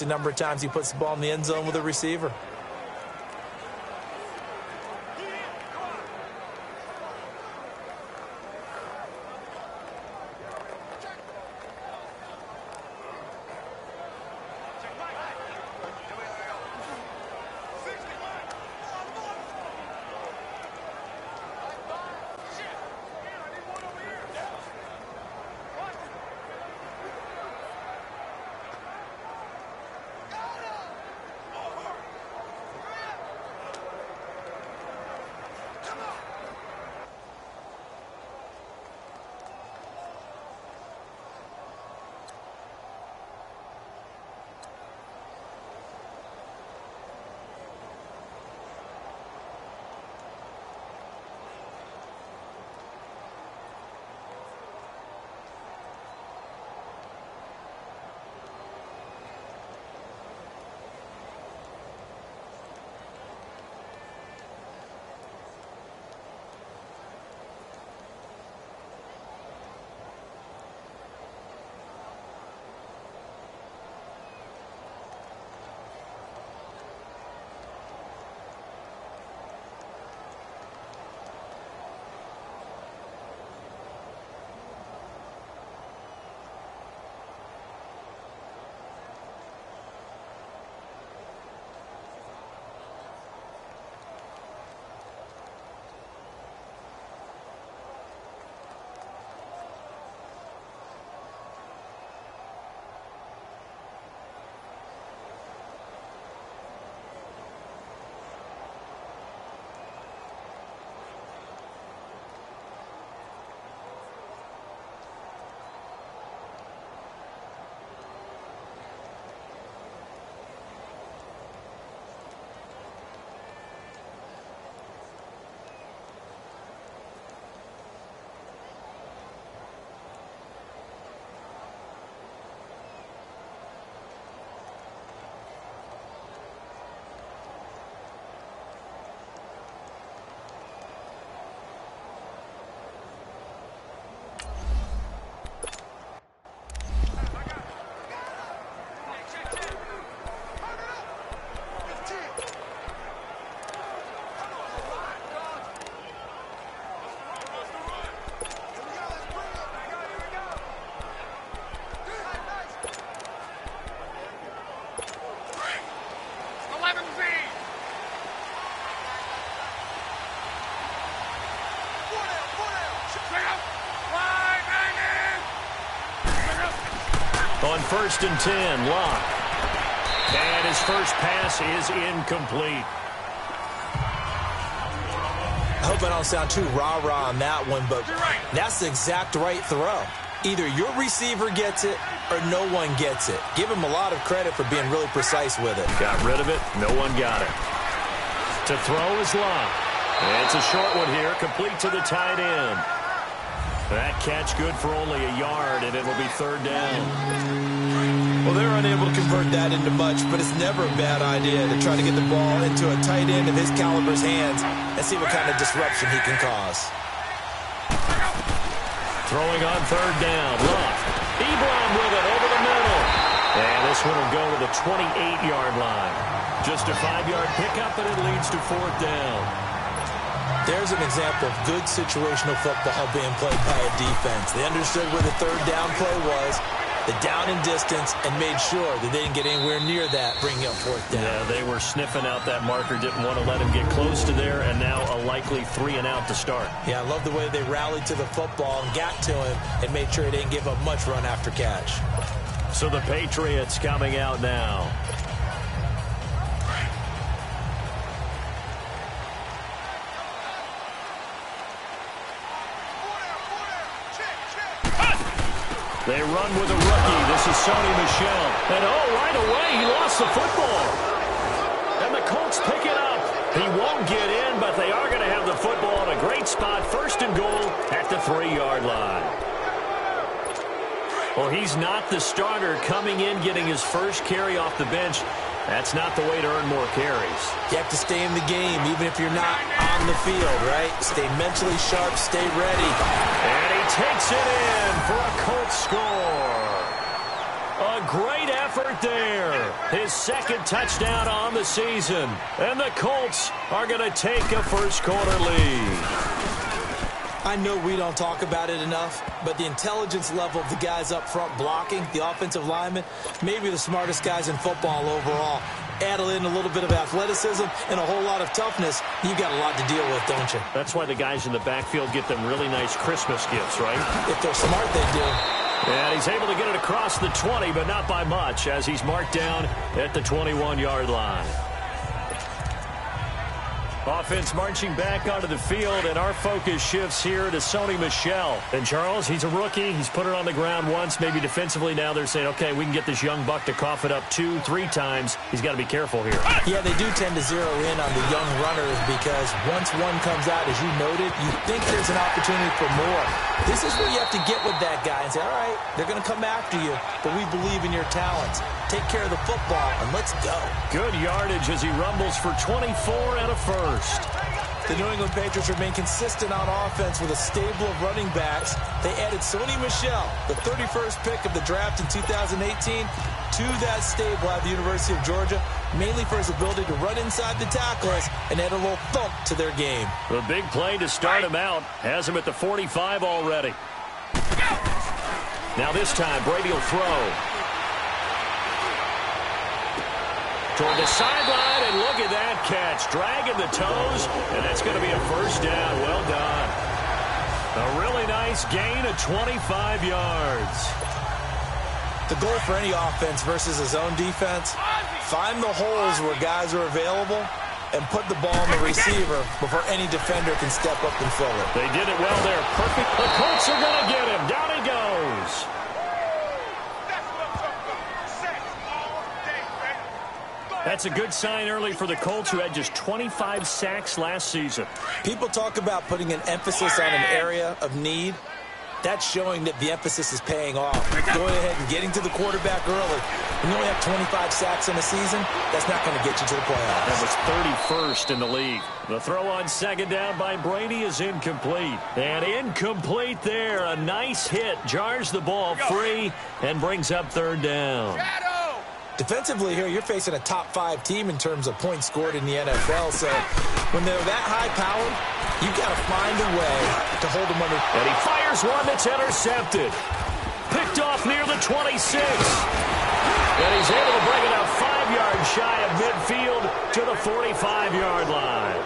the number of times he puts the ball in the end zone with a receiver. On 1st and 10, Locke. And his first pass is incomplete. I hope I don't sound too rah-rah on that one, but that's the exact right throw. Either your receiver gets it or no one gets it. Give him a lot of credit for being really precise with it. Got rid of it. No one got it. To throw is Locke. It's a short one here, complete to the tight end. That catch good for only a yard, and it'll be 3rd down. Well, they're unable to convert that into much, but it's never a bad idea to try to get the ball into a tight end of his caliber's hands and see what kind of disruption he can cause. Throwing on 3rd down. Locke. Ebron with it over the middle. And this one will go to the 28-yard line. Just a 5-yard pickup, and it leads to 4th down. There's an example of good situational football being played by a defense. They understood where the 3rd down play was, the down and distance, and made sure that they didn't get anywhere near that, bringing up 4th down. Yeah, they were sniffing out that marker, didn't want to let him get close to there, and now a likely 3 and out to start. Yeah, I love the way they rallied to the football and got to him and made sure he didn't give up much run after catch. So the Patriots coming out now. They run with a rookie. This is Sony Michel. And right away, he lost the football. And the Colts pick it up. He won't get in, but they are going to have the football in a great spot. 1st and goal at the 3-yard line. Well, he's not the starter coming in, getting his first carry off the bench. That's not the way to earn more carries. You have to stay in the game, even if you're not on the field, right? Stay mentally sharp, stay ready. And he takes it in for a Colts score. A great effort effort there. His second touchdown on the season. And the Colts are going to take a first-quarter lead. I know we don't talk about it enough, but the intelligence level of the guys up front blocking, the offensive linemen, maybe the smartest guys in football overall. Add in a little bit of athleticism and a whole lot of toughness, you got a lot to deal with, don't you? That's why the guys in the backfield get them really nice Christmas gifts, right? If they're smart, they do. And he's able to get it across the 20, but not by much, as he's marked down at the 21-yard line. Offense marching back onto the field, and our focus shifts here to Sony Michel. And Charles, he's a rookie. He's put it on the ground once, maybe defensively. Now they're saying, okay, we can get this young buck to cough it up 2-3 times. He's got to be careful here. Yeah, they do tend to zero in on the young runners because once one comes out, as you noted, you think there's an opportunity for more. This is where you have to get with that guy and say, all right, they're going to come after you, but we believe in your talents. Take care of the football, and let's go. Good yardage as he rumbles for 24 and a first. The New England Patriots remain consistent on offense with a stable of running backs. They added Sony Michel, the 31st pick of the draft in 2018, to that stable at the University of Georgia, mainly for his ability to run inside the tackles and add a little thump to their game. The big play to start him out has him at the 45 already. Now this time, Brady will throw. Toward the sideline, and look at that catch. Dragging the toes, and that's going to be a first down. Well done. A really nice gain of 25 yards. The goal for any offense versus his own defense, find the holes where guys are available and put the ball on the receiver before any defender can step up and fill it. They did it well there. Perfect. The Colts are going to get him. Down he goes. That's a good sign early for the Colts, who had just 25 sacks last season. People talk about putting an emphasis on an area of need. That's showing that the emphasis is paying off. Going ahead and getting to the quarterback early. When you only have 25 sacks in a season, that's not going to get you to the playoffs. That was 31st in the league. The throw on second down by Brady is incomplete. And incomplete there. A nice hit. Jars the ball free and brings up third down. Defensively here, you're facing a top-5 team in terms of points scored in the NFL. So when they're that high-powered, you've got to find a way to hold them under. And he fires one that's intercepted. Picked off near the 26. And he's able to bring it up 5 yards shy of midfield to the 45-yard line.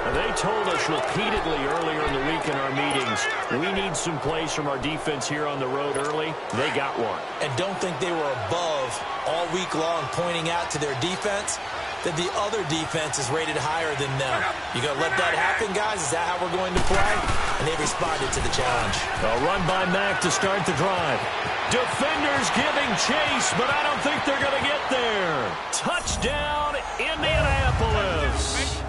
And they told us repeatedly earlier in the week in our meetings, we need some plays from our defense here on the road early. They got one. And don't think they were above all week long pointing out to their defense that the other defense is rated higher than them. You going to let that happen, guys? Is that how we're going to play? And they responded to the challenge. A run by Mack to start the drive. Defenders giving chase, but I don't think they're going to get there. Touchdown, Indianapolis.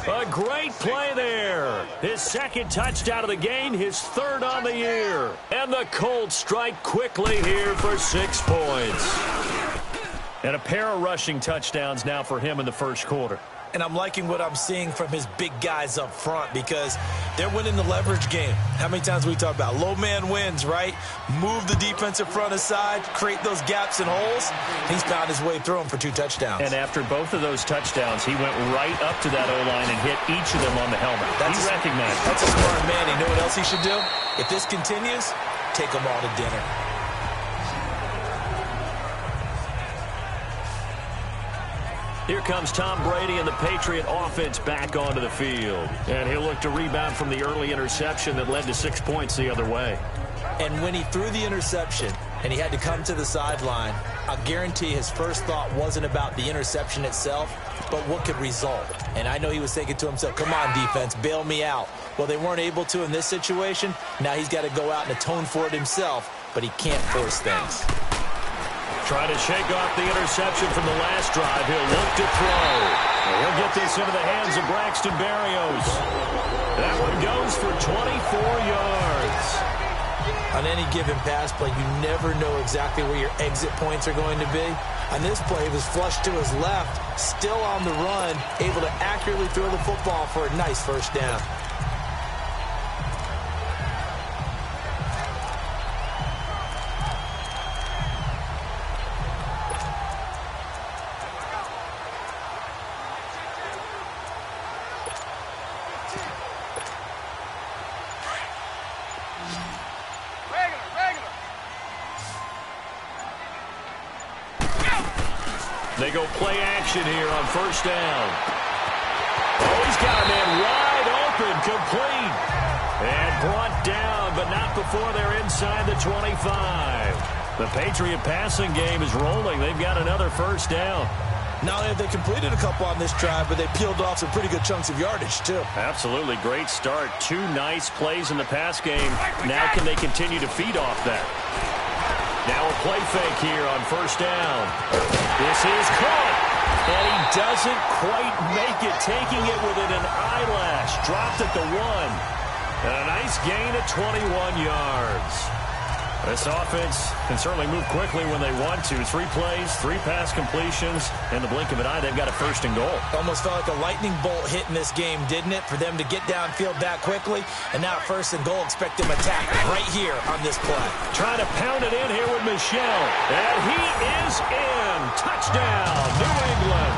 A great play there. His second touchdown of the game, his third on the year. And the Colts strike quickly here for 6 points. And a pair of rushing touchdowns now for him in the first quarter. And I'm liking what I'm seeing from his big guys up front because they're winning the leverage game. How many times we talk about low man wins, right? Move the defensive front aside, create those gaps and holes. He's found his way through them for 2 touchdowns. And after both of those touchdowns, he went right up to that O-line and hit each of them on the helmet. He recognized it. That's a smart man. You know what else he should do? If this continues, take them all to dinner. Here comes Tom Brady and the Patriot offense back onto the field. And he'll look to rebound from the early interception that led to 6 points the other way. And when he threw the interception and he had to come to the sideline, I guarantee his first thought wasn't about the interception itself, but what could result. And I know he was thinking to himself, come on, defense, bail me out. Well, they weren't able to in this situation. Now he's got to go out and atone for it himself, but he can't force things. Trying to shake off the interception from the last drive. He'll look to throw. He'll get this into the hands of Braxton Berrios. That one goes for 24 yards. On any given pass play, you never know exactly where your exit points are going to be. On this play, he was flushed to his left, still on the run, able to accurately throw the football for a nice first down. They go play action here on first down. Oh, he's got a man wide open, complete. And brought down, but not before they're inside the 25. The Patriot passing game is rolling. They've got another first down. Not only have they completed a couple on this drive, but they peeled off some pretty good chunks of yardage, too. Absolutely. Great start. 2 nice plays in the pass game. Now can they continue to feed off that? Now a play fake here on first down. This is caught. And he doesn't quite make it, taking it within an eyelash. Dropped at the 1. And a nice gain of 21 yards. This offense can certainly move quickly when they want to. 3 plays, 3 pass completions. In the blink of an eye, they've got a first and goal. Almost felt like a lightning bolt hit in this game, didn't it? For them to get downfield that quickly. And now first and goal, expect them to attack right here on this play. Trying to pound it in here with Michel. And he is in. Touchdown, New England.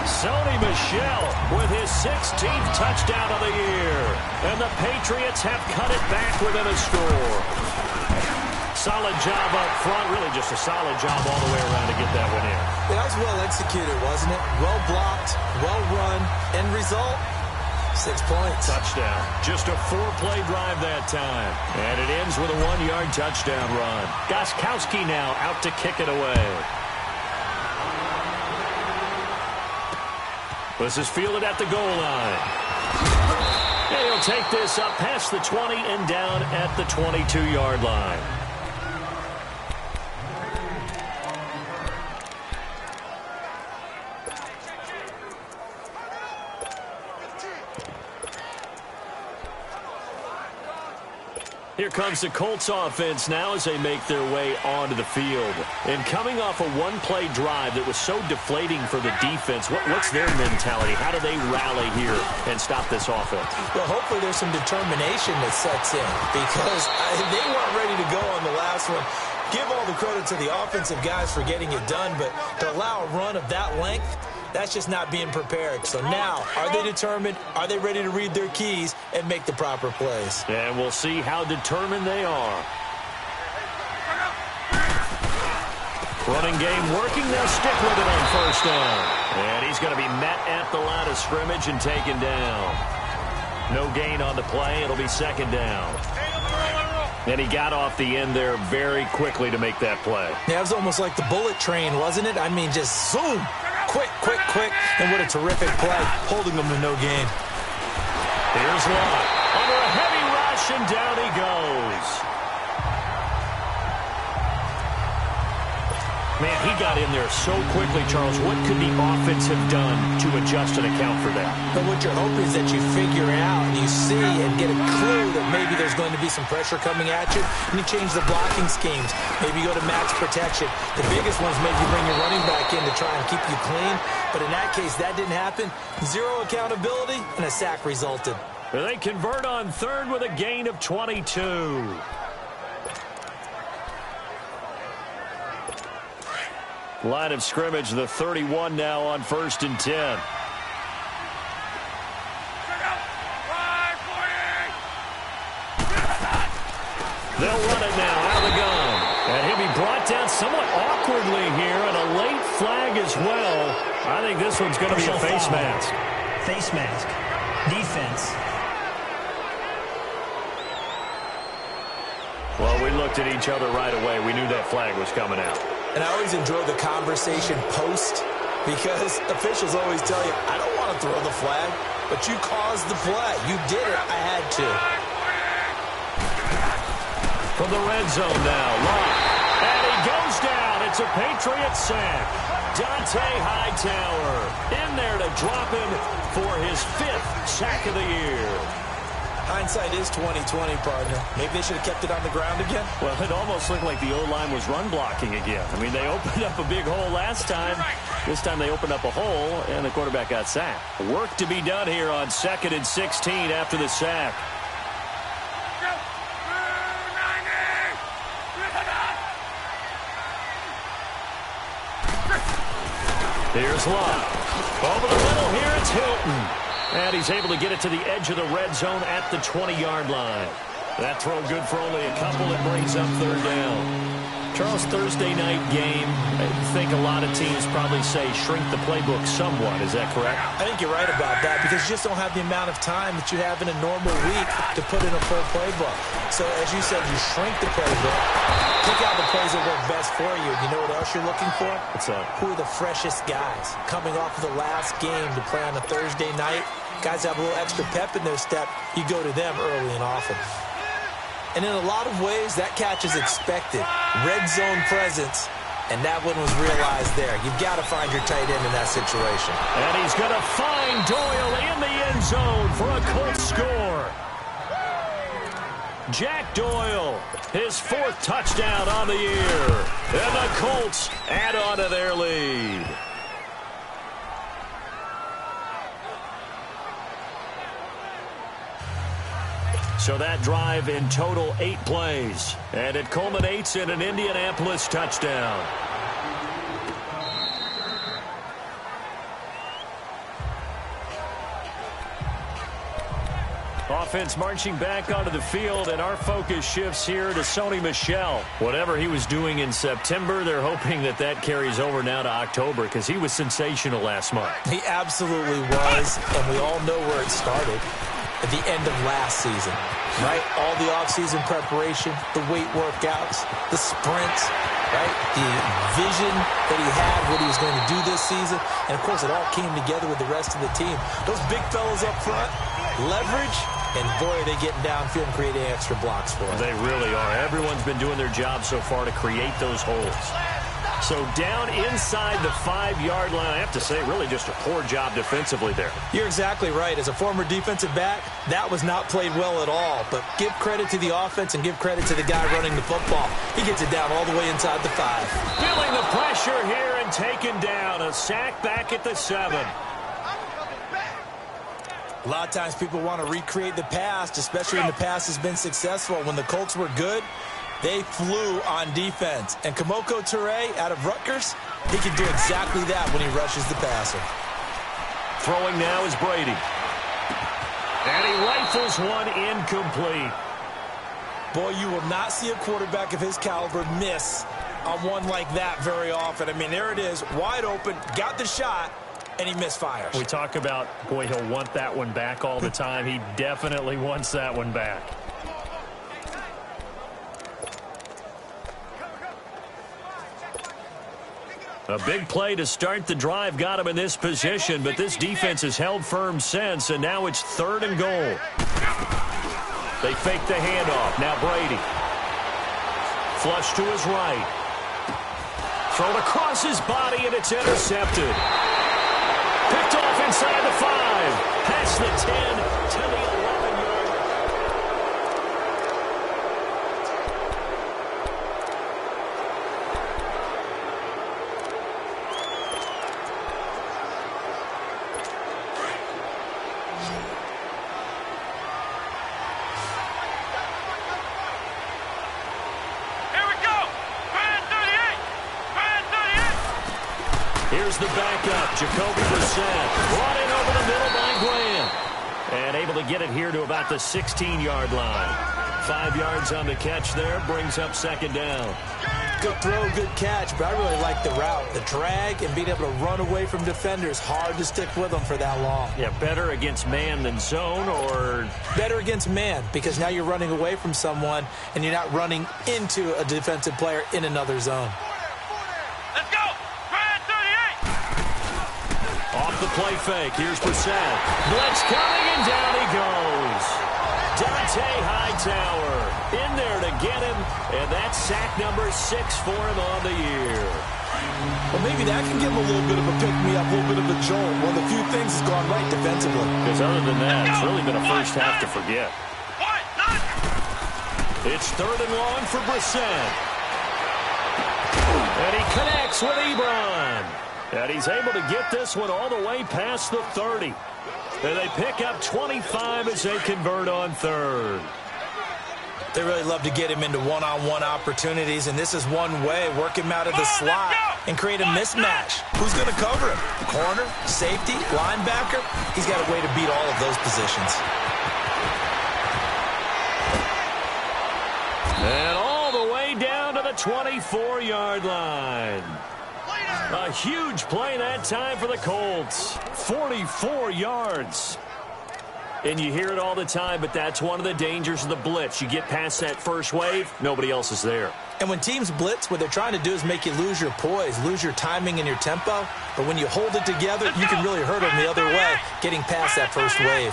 Sony Michel with his 16th touchdown of the year. And the Patriots have cut it back within a score. Solid job up front. Really just a solid job all the way around to get that one in. That was well executed, wasn't it? Well blocked, well run. End result, 6 points. Touchdown. Just a 4-play drive that time. And it ends with a 1-yard touchdown run. Gostkowski now out to kick it away. This is fielded at the goal line. And he'll take this up past the 20 and down at the 22-yard line. Here comes the Colts offense now as they make their way onto the field. And coming off a 1-play drive that was so deflating for the defense, what's their mentality? How do they rally here and stop this offense? Well, hopefully there's some determination that sets in because they weren't ready to go on the last one. Give all the credit to the offensive guys for getting it done, but to allow a run of that length, that's just not being prepared. So now, are they determined? Are they ready to read their keys and make the proper plays? And we'll see how determined they are. Running game working. They'll stick with it on first down. And he's going to be met at the line of scrimmage and taken down. No gain on the play. It'll be second down. And he got off the end there very quickly to make that play. Yeah, it was almost like the bullet train, wasn't it? I mean, just zoom. Quick, quick, quick. And what a terrific play, holding them to no gain. Here's Lott. Under a heavy rush, and down he goes. Man, he got in there so quickly, Charles. What could the offense have done to adjust and account for that? But what you're hoping is that you figure out and you see and get a clue that maybe there's going to be some pressure coming at you, and you change the blocking schemes. Maybe you go to max protection. The biggest one's maybe you bring your running back in to try and keep you clean. But in that case, that didn't happen. 0 accountability, and a sack resulted. They convert on third with a gain of 22. Line of scrimmage, the 31 now on 1st and 10. They'll run it now out of the gun. And he'll be brought down somewhat awkwardly here, and a late flag as well. I think this one's going to be a face mask. Face mask. Defense. Well, we looked at each other right away. We knew that flag was coming out. And I always enjoy the conversation post because officials always tell you, I don't want to throw the flag, but you caused the play. You did it. I had to. From the red zone now, Lott. And he goes down. It's a Patriot sack. Dante Hightower in there to drop him for his 5th sack of the year. Hindsight is 20/20, partner. Maybe they should have kept it on the ground again. Well, it almost looked like the O-line was run blocking again. I mean, they opened up a big hole last time. This time they opened up a hole, and the quarterback got sacked. Work to be done here on 2nd and 16 after the sack. Here's Lott. Over the middle here, it's Hilton. And he's able to get it to the edge of the red zone at the 20-yard line. That throw good for only a couple that brings up third down. Charles, Thursday night game, I think a lot of teams probably say shrink the playbook somewhat. Is that correct? I think you're right about that because you just don't have the amount of time that you have in a normal week to put in a full playbook. So, as you said, you shrink the playbook, pick out the plays that work best for you. You know what else you're looking for? What's that? Who are the freshest guys coming off of the last game to play on a Thursday night? Guys have a little extra pep in their step. You go to them early and often. And in a lot of ways, that catch is expected. Red zone presence, and that one was realized there. You've got to find your tight end in that situation. And he's going to find Doyle in the end zone for a Colts score. Jack Doyle, his 4th touchdown on the year. And the Colts add on to their lead. So that drive in total 8 plays. And it culminates in an Indianapolis touchdown. Offense marching back onto the field, and our focus shifts here to Sony Michel. Whatever he was doing in September, they're hoping that that carries over now to October because he was sensational last month. He absolutely was, and we all know where it started. At the end of last season, right? All the offseason preparation, the weight workouts, the sprints, right? The vision that he had, what he was going to do this season. And, of course, it all came together with the rest of the team. Those big fellas up front, leverage, and, boy, are they getting downfield and creating extra blocks for him. They really are. Everyone's been doing their job so far to create those holes. So down inside the 5-yard line, I have to say, really just a poor job defensively there. You're exactly right. As a former defensive back, that was not played well at all. But give credit to the offense and give credit to the guy running the football. He gets it down all the way inside the 5. Feeling the pressure here and taken down. A sack back at the 7. A lot of times people want to recreate the past, especially when the past has been successful. When the Colts were good, they flew on defense. And Kemoko Turay out of Rutgers, he can do exactly that when he rushes the passer. Throwing now is Brady. And he rifles one incomplete. Boy, you will not see a quarterback of his caliber miss on one like that very often. I mean, there it is, wide open, got the shot, and he misfires. We talk about, boy, he'll want that one back all the time. He definitely wants that one back. A big play to start the drive got him in this position, but this defense has held firm since, and now it's 3rd and goal. They fake the handoff. Now Brady. Flush to his right. Thrown across his body, and it's intercepted. Picked off inside the 5. Past the 10 to the 11-yard. Here's the backup, Jacoby Brissett. Brought in over the middle by Graham. And able to get it here to about the 16-yard line. 5 yards on the catch there, brings up 2nd down. Good throw, good catch, but I really like the route. The drag and being able to run away from defenders, hard to stick with them for that long. Yeah, better against man than zone, or? Better against man, because now you're running away from someone and you're not running into a defensive player in another zone. Off the play fake. Here's Brissett. Blitz coming, and down he goes. Dante Hightower in there to get him, and that's sack number 6 for him on the year. Well, maybe that can give him a little bit of a pick-me-up, a little bit of a jolt. One of the few things has gone right defensively. Because other than that, it's really been a first half to forget. It's 3rd and long for Brissett. And he connects with Ebron. And he's able to get this one all the way past the 30. And they pick up 25 as they convert on 3rd. They really love to get him into one-on-one opportunities, and this is one way, work him out of the slot and create a mismatch. Who's going to cover him? Corner, safety, linebacker? He's got a way to beat all of those positions. And all the way down to the 24-yard line. A huge play that time for the Colts. 44 yards. And you hear it all the time, but that's one of the dangers of the blitz. You get past that first wave, nobody else is there. And when teams blitz, what they're trying to do is make you lose your poise, lose your timing and your tempo. But when you hold it together, you can really hurt them the other way, getting past that first wave.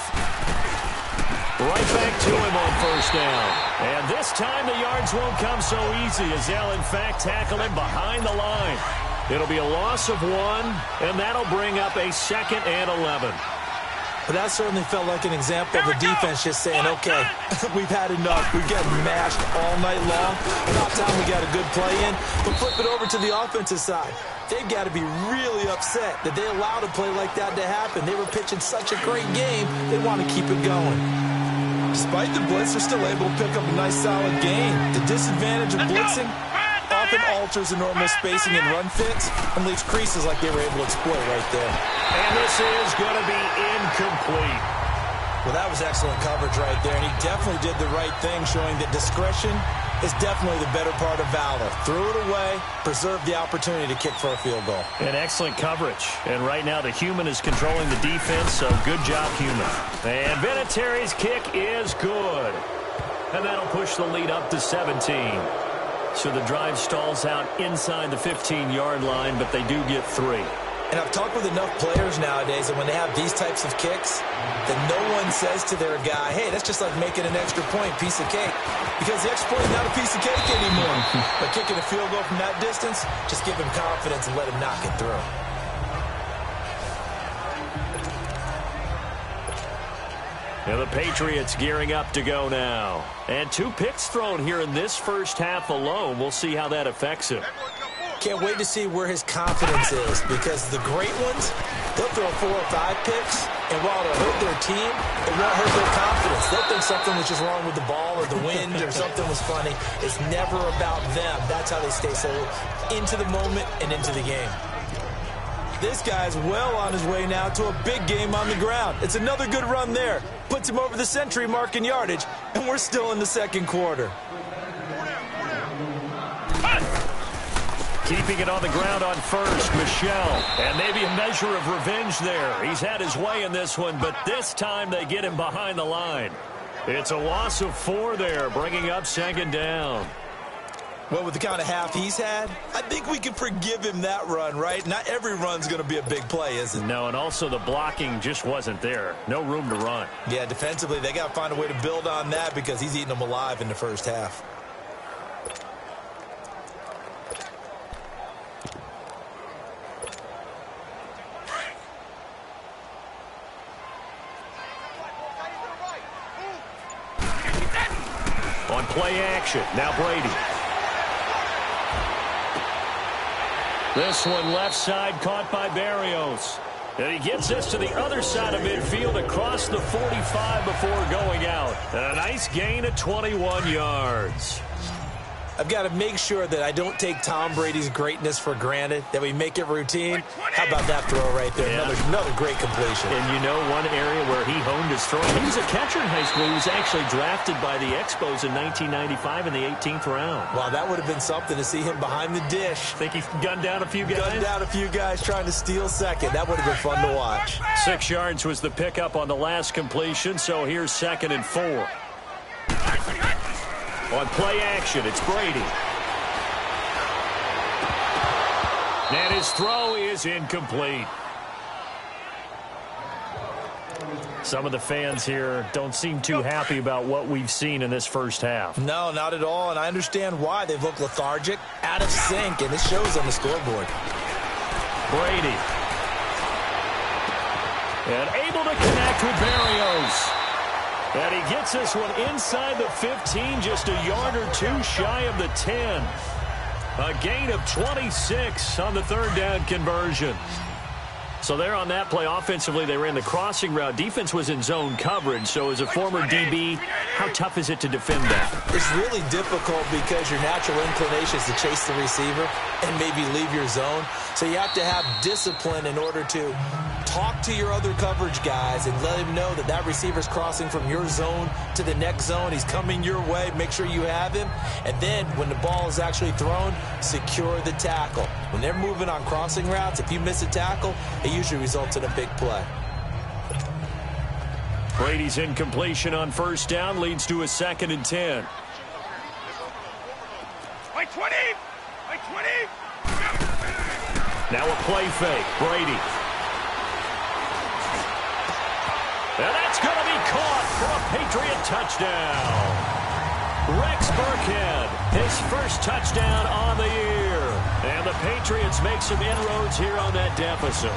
Right back to him on first down. And this time the yards won't come so easy as they'll, in fact, tackle him behind the line. It'll be a loss of 1, and that'll bring up a 2nd and 11. But that certainly felt like an example of the defense just saying, okay, we've had enough. We've gotten mashed all night long. About time we got a good play in. But flip it over to the offensive side. They've got to be really upset that they allowed a play like that to happen. They were pitching such a great game, they want to keep it going. Despite the blitz, they're still able to pick up a nice, solid gain. The disadvantage of blitzing often alters the normal spacing and run fits and leaves creases like they were able to exploit right there. And this is going to be incomplete. Well, that was excellent coverage right there, and he definitely did the right thing, showing that discretion is definitely the better part of valor. Threw it away, preserved the opportunity to kick for a field goal. And excellent coverage. And right now the human is controlling the defense, so good job, human. And Vinatieri's kick is good. And that'll push the lead up to 17. So the drive stalls out inside the 15-yard line, but they do get 3. And I've talked with enough players nowadays that when they have these types of kicks, that no one says to their guy, hey, that's just like making an extra point, piece of cake. Because the extra point is not a piece of cake anymore. But kicking a field goal from that distance, just give him confidence and let him knock it through. And the Patriots gearing up to go now. And 2 picks thrown here in this first half alone. We'll see how that affects him. Can't wait to see where his confidence is, because the great ones, they'll throw 4 or 5 picks, and while it'll hurt their team, it won't hurt their confidence. They'll think something was just wrong with the ball or the wind or something was funny. It's never about them. That's how they stay so into the moment and into the game. This guy's well on his way now to a big game on the ground. It's another good run there. Puts him over the century mark in yardage, and we're still in the second quarter. Keeping it on the ground on first, Michel. And maybe a measure of revenge there. He's had his way in this one, but this time they get him behind the line. It's a loss of 4 there, bringing up 2nd down. Well, with the kind of half he's had, I think we can forgive him that run, right? Not every run's going to be a big play, is it? No, and also the blocking just wasn't there. No room to run. Yeah, defensively, they got to find a way to build on that because he's eating them alive in the first half. On play action, now Brady. This one left side caught by Berrios. And he gets this to the other side of midfield across the 45 before going out. And a nice gain of 21 yards. I've got to make sure that I don't take Tom Brady's greatness for granted, that we make it routine. How about that throw right there? Yeah. Another great completion. And you know one area where he honed his throw. He was a catcher in high school. He was actually drafted by the Expos in 1995 in the 18th round. Wow, that would have been something to see him behind the dish. Think he gunned down a few guys? Gunned down a few guys trying to steal second. That would have been fun to watch. 6 yards was the pickup on the last completion, so here's 2nd and 4. On play action, it's Brady. And his throw is incomplete. Some of the fans here don't seem too happy about what we've seen in this first half. No, not at all, and I understand why. They've looked lethargic, out of sync, and it shows on the scoreboard. Brady. And able to connect with Berrios. And he gets this one inside the 15, just a yard or 2 shy of the 10. A gain of 26 on the 3rd down conversion. So there on that play, offensively, they ran the crossing route. Defense was in zone coverage. So as a former DB, how tough is it to defend that? It's really difficult because your natural inclination is to chase the receiver and maybe leave your zone. So you have to have discipline in order to talk to your other coverage guys and let him know that that receiver's crossing from your zone to the next zone. He's coming your way. Make sure you have him. And then when the ball is actually thrown, secure the tackle. When they're moving on crossing routes, if you miss a tackle, it usually results in a big play. Brady's incompletion on first down leads to a 2nd and 10. Like 20! Like 20! Now a play fake. Brady. And that's going to be caught for a Patriot touchdown. Rex Burkhead, his first touchdown on the year. And the Patriots make some inroads here on that deficit.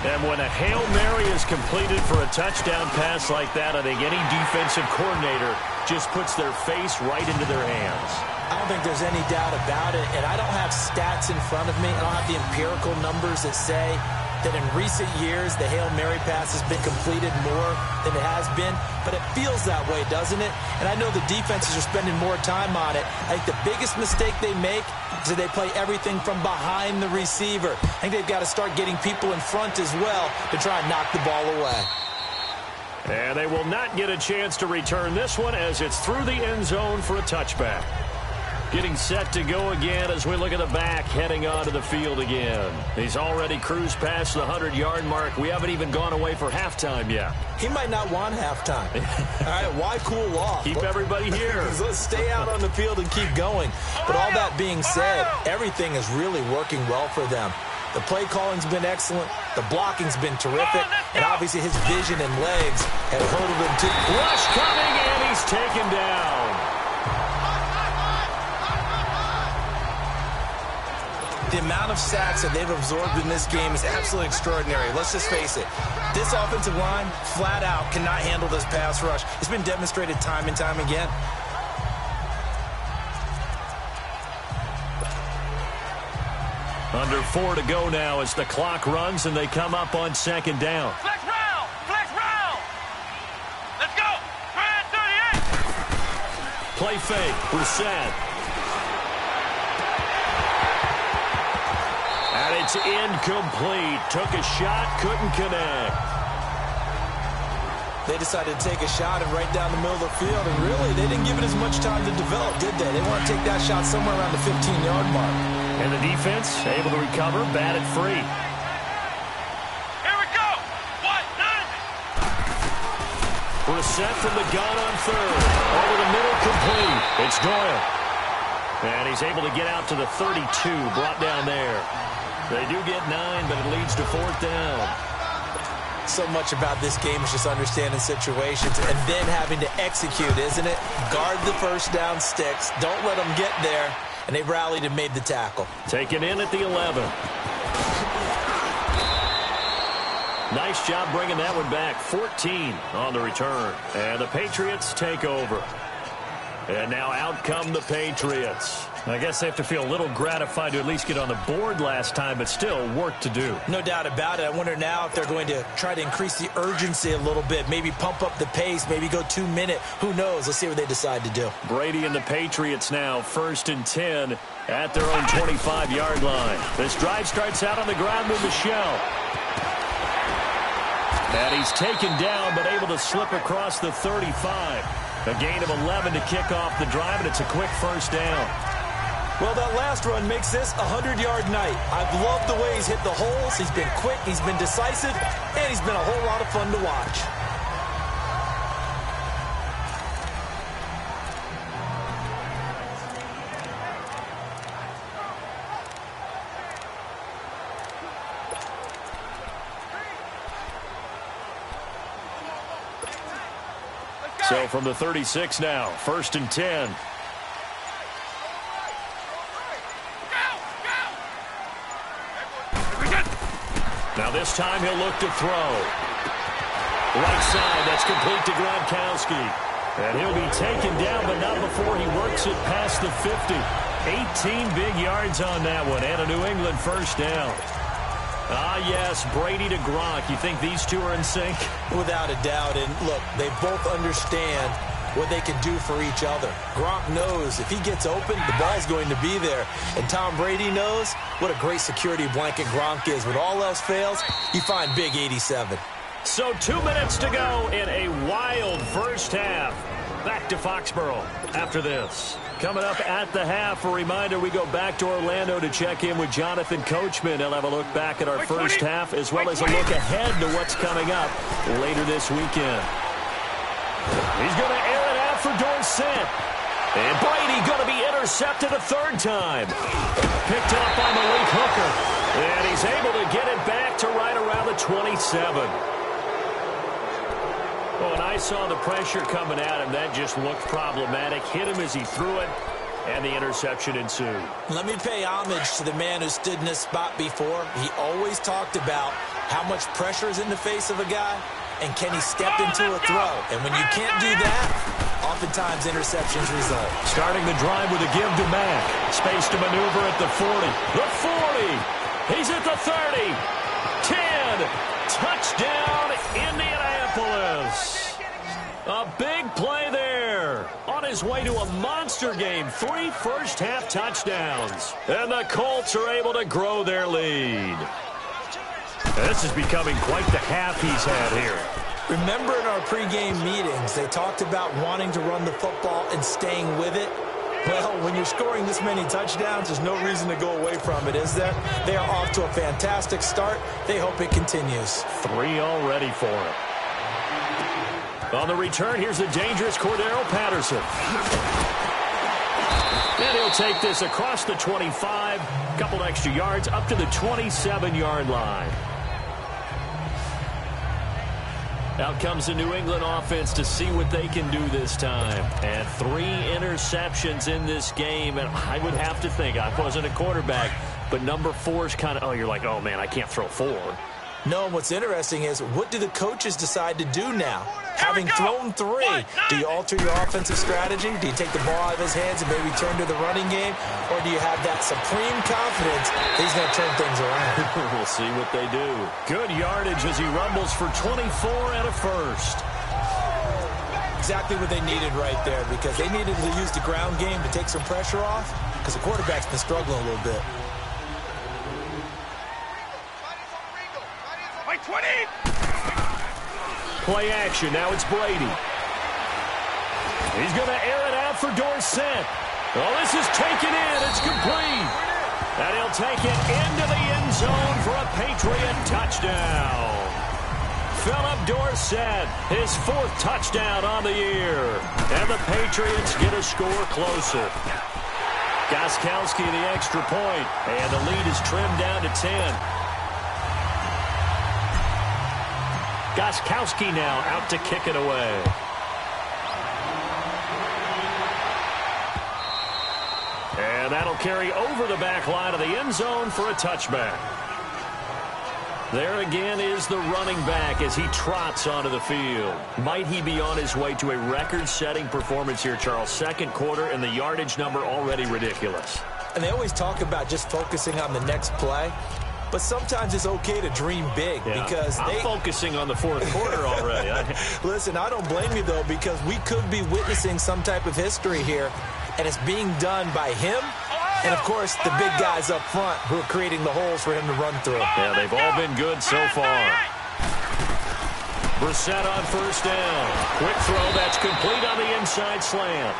And when a Hail Mary is completed for a touchdown pass like that, I think any defensive coordinator just puts their face right into their hands. I don't think there's any doubt about it, and I don't have stats in front of me. I don't have the empirical numbers that say that in recent years the Hail Mary pass has been completed more than it has been, but it feels that way, doesn't it? And I know the defenses are spending more time on it. I think the biggest mistake they make is that they play everything from behind the receiver. I think they've got to start getting people in front as well to try and knock the ball away. And they will not get a chance to return this one as it's through the end zone for a touchback. Getting set to go again as we look at the back, heading onto the field again. He's already cruised past the 100-yard mark. We haven't even gone away for halftime yet. He might not want halftime. All right, why cool off? Keep everybody here. Let's stay out on the field and keep going. But all that being said, everything is really working well for them. The play calling's been excellent. The blocking's been terrific. And obviously his vision and legs have hurdled him to. Rush coming, and he's taken down. The amount of sacks that they've absorbed in this game is absolutely extraordinary. Let's just face it. This offensive line, flat out, cannot handle this pass rush. It's been demonstrated time and time again. Under 4 to go now as the clock runs and they come up on 2nd down. Flex round! Flex round! Let's go! Grand 38! Play fake. Brissett. And it's incomplete. Took a shot, couldn't connect. They decided to take a shot and right down the middle of the field, and really, they didn't give it as much time to develop, did they? They want to take that shot somewhere around the 15-yard mark. And the defense able to recover, bat it free. Here we go! 1-9! Brissett from the gun on 3rd. Over the middle, complete. It's Doyle. And he's able to get out to the 32, brought down there. They do get 9, but it leads to 4th down. So much about this game is just understanding situations and then having to execute, isn't it? Guard the first down sticks. Don't let them get there. And they rallied and made the tackle. Taken in at the 11. Nice job bringing that one back. 14 on the return. And the Patriots take over. And now out come the Patriots. I guess they have to feel a little gratified to at least get on the board last time, but still work to do. No doubt about it. I wonder now if they're going to try to increase the urgency a little bit, maybe pump up the pace, maybe go 2-minute. Who knows? Let's see what they decide to do. Brady and the Patriots now 1st and 10 at their own 25-yard line. This drive starts out on the ground with Michel. And he's taken down, but able to slip across the 35. A gain of 11 to kick off the drive, and it's a quick first down. Well, that last run makes this a 100-yard night. I've loved the way he's hit the holes. He's been quick, he's been decisive, and he's been a whole lot of fun to watch. So from the 36 now, 1st and 10. Now this time he'll look to throw. Right side, that's complete to Gronkowski. And he'll be taken down, but not before he works it past the 50. 18 big yards on that one, and a New England first down. Yes, Brady to Gronk. You think these two are in sync? Without a doubt. And look, they both understand what they can do for each other. Gronk knows if he gets open, the ball's going to be there. And Tom Brady knows what a great security blanket Gronk is. When all else fails, you find big 87. So 2 minutes to go in a wild first half. Back to Foxborough after this. Coming up at the half, a reminder, we go back to Orlando to check in with Jonathan Coachman. He'll have a look back at our first half as well as a look ahead to what's coming up later this weekend. He's going to air it out for Dorsett. And Brady going to be intercepted a third time. Picked up by Malik Hooker. And he's able to get it back to right around the 27. Oh, and I saw the pressure coming at him. That just looked problematic. Hit him as he threw it, and the interception ensued. Let me pay homage to the man who stood in this spot before. He always talked about how much pressure is in the face of a guy, and can he step into a throw? And when you can't do that, oftentimes interceptions result. Starting the drive with a give to Mack. Space to maneuver at the 40. The 40. He's at the 30. 10. Touchdown, Indianapolis. A big play there. On his way to a monster game. 3 first-half touchdowns. And the Colts are able to grow their lead. This is becoming quite the half he's had here. Remember in our pregame meetings, they talked about wanting to run the football and staying with it? Well, when you're scoring this many touchdowns, there's no reason to go away from it, is there? They are off to a fantastic start. They hope it continues. 3 already for him. On the return, here's the dangerous Cordero Patterson. And he'll take this across the 25, a couple extra yards, up to the 27-yard line. Out comes the New England offense to see what they can do this time. And 3 interceptions in this game. And I would have to think, I wasn't a quarterback, but number 4 is kind of, you're like, oh, man, I can't throw 4. No, what's interesting is, what do the coaches decide to do now? Having thrown 3, do you alter your offensive strategy? Do you take the ball out of his hands and maybe turn to the running game? Or do you have that supreme confidence that he's going to turn things around? We'll see what they do. Good yardage as he rumbles for 24 and a first. Exactly what they needed right there, because they needed to use the ground game to take some pressure off, because the quarterback's been struggling a little bit. By 20. Play action. Now it's Brady. He's going to air it out for Dorsett. Oh, this is taken in. It's complete. And he'll take it into the end zone for a Patriot touchdown. Philip Dorsett, his 4th touchdown on the year. And the Patriots get a score closer. Gostkowski the extra point. And the lead is trimmed down to 10. Gostkowski now out to kick it away. And that'll carry over the back line of the end zone for a touchback. There again is the running back as he trots onto the field. Might he be on his way to a record-setting performance here, Charles? 2nd quarter, and the yardage number already ridiculous. And they always talk about just focusing on the next play. But sometimes it's okay to dream big, because I'm focusing on the 4th quarter already. Listen, I don't blame you, though, because we could be witnessing some type of history here, and it's being done by him and, of course, the big guys up front who are creating the holes for him to run through. Yeah, they've all been good so far. Brissett on first down. Quick throw that's complete on the inside slant.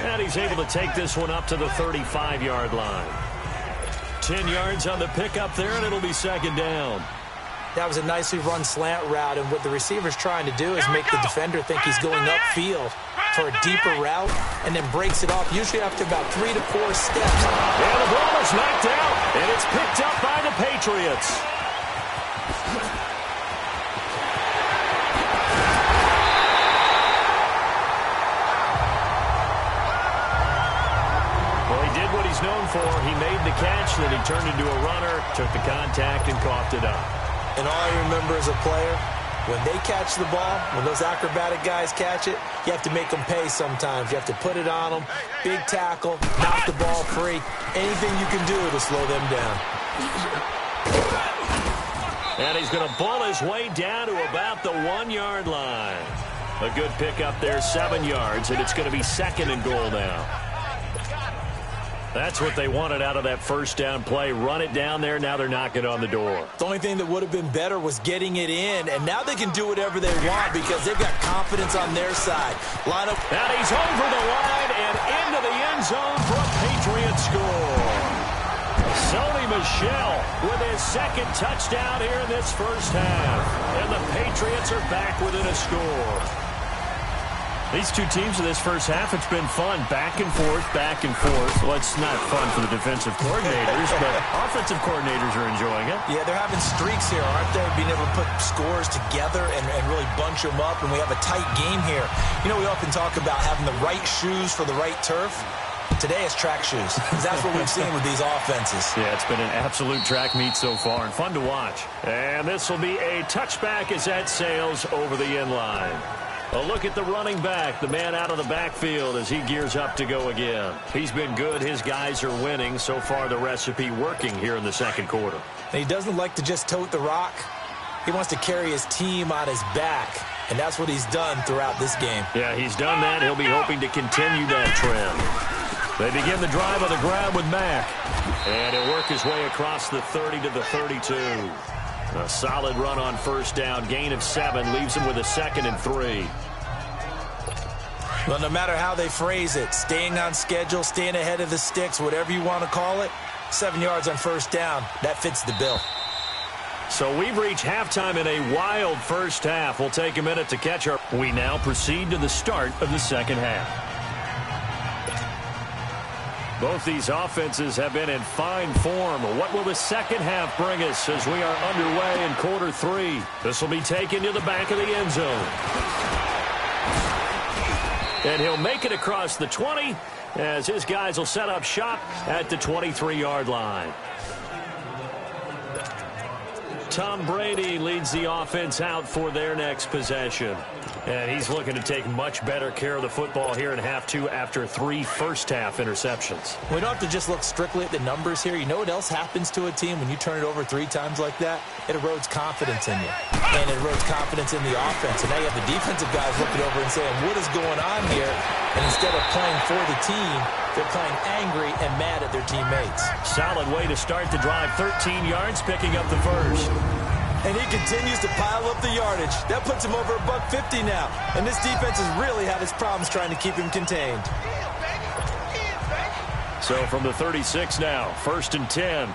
And he's able to take this one up to the 35-yard line. 10 yards on the pickup there, and it'll be 2nd down. That was a nicely run slant route, and what the receiver's trying to do is make the defender think he's going upfield for a deeper route, and then breaks it off, usually after about 3 to 4 steps. And the ball is knocked out, and it's picked up by the Patriots. Known for. He made the catch, then he turned into a runner, took the contact, and coughed it up. And all I remember as a player, when they catch the ball, when those acrobatic guys catch it, you have to make them pay sometimes. You have to put it on them, big tackle, knock the ball free, anything you can do to slow them down. And he's going to bull his way down to about the 1-yard line. A good pickup there, 7 yards, and it's going to be 2nd and goal now. That's what they wanted out of that first down play. Run it down there. Now they're knocking on the door. The only thing that would have been better was getting it in, and now they can do whatever they want because they've got confidence on their side. Line up. And he's over the line and into the end zone for a Patriot score. Sony Michel with his 2nd touchdown here in this first half. And the Patriots are back within a score. These two teams in this first half, it's been fun. Back and forth, back and forth. Well, it's not fun for the defensive coordinators, but offensive coordinators are enjoying it. Yeah, they're having streaks here, aren't they? Being able to put scores together and really bunch them up, and we have a tight game here. You know, we often talk about having the right shoes for the right turf. Today it's track shoes. That's what we've seen with these offenses. Yeah, it's been an absolute track meet so far and fun to watch. And this will be a touchback as that sails over the end line. A look at the running back, the man out of the backfield as he gears up to go again. He's been good. His guys are winning. So far, the recipe working here in the 2nd quarter. And he doesn't like to just tote the rock. He wants to carry his team on his back, and that's what he's done throughout this game. Yeah, he's done that. He'll be hoping to continue that trend. They begin the drive on the ground with Mack. And he'll work his way across the 30 to the 32. A solid run on first down. Gain of 7 leaves him with a 2nd and 3. Well, no matter how they phrase it, staying on schedule, staying ahead of the sticks, whatever you want to call it, 7 yards on first down, that fits the bill. So we've reached halftime in a wild first half. We'll take a minute to catch our... We now proceed to the start of the second half. Both these offenses have been in fine form. What will the second half bring us as we are underway in quarter 3? This will be taken to the back of the end zone. And he'll make it across the 20 as his guys will set up shop at the 23-yard line. Tom Brady leads the offense out for their next possession. And he's looking to take much better care of the football here in half 2 after 3 first-half interceptions. We don't have to just look strictly at the numbers here. You know what else happens to a team when you turn it over 3 times like that? It erodes confidence in you. And it erodes confidence in the offense. And now you have the defensive guys looking over and saying, what is going on here? And instead of playing for the team, they're playing angry and mad at their teammates. Solid way to start the drive. 13 yards, picking up the first. And he continues to pile up the yardage. That puts him over $150 now. And this defense has really had its problems trying to keep him contained. So from the 36 now, 1st and 10.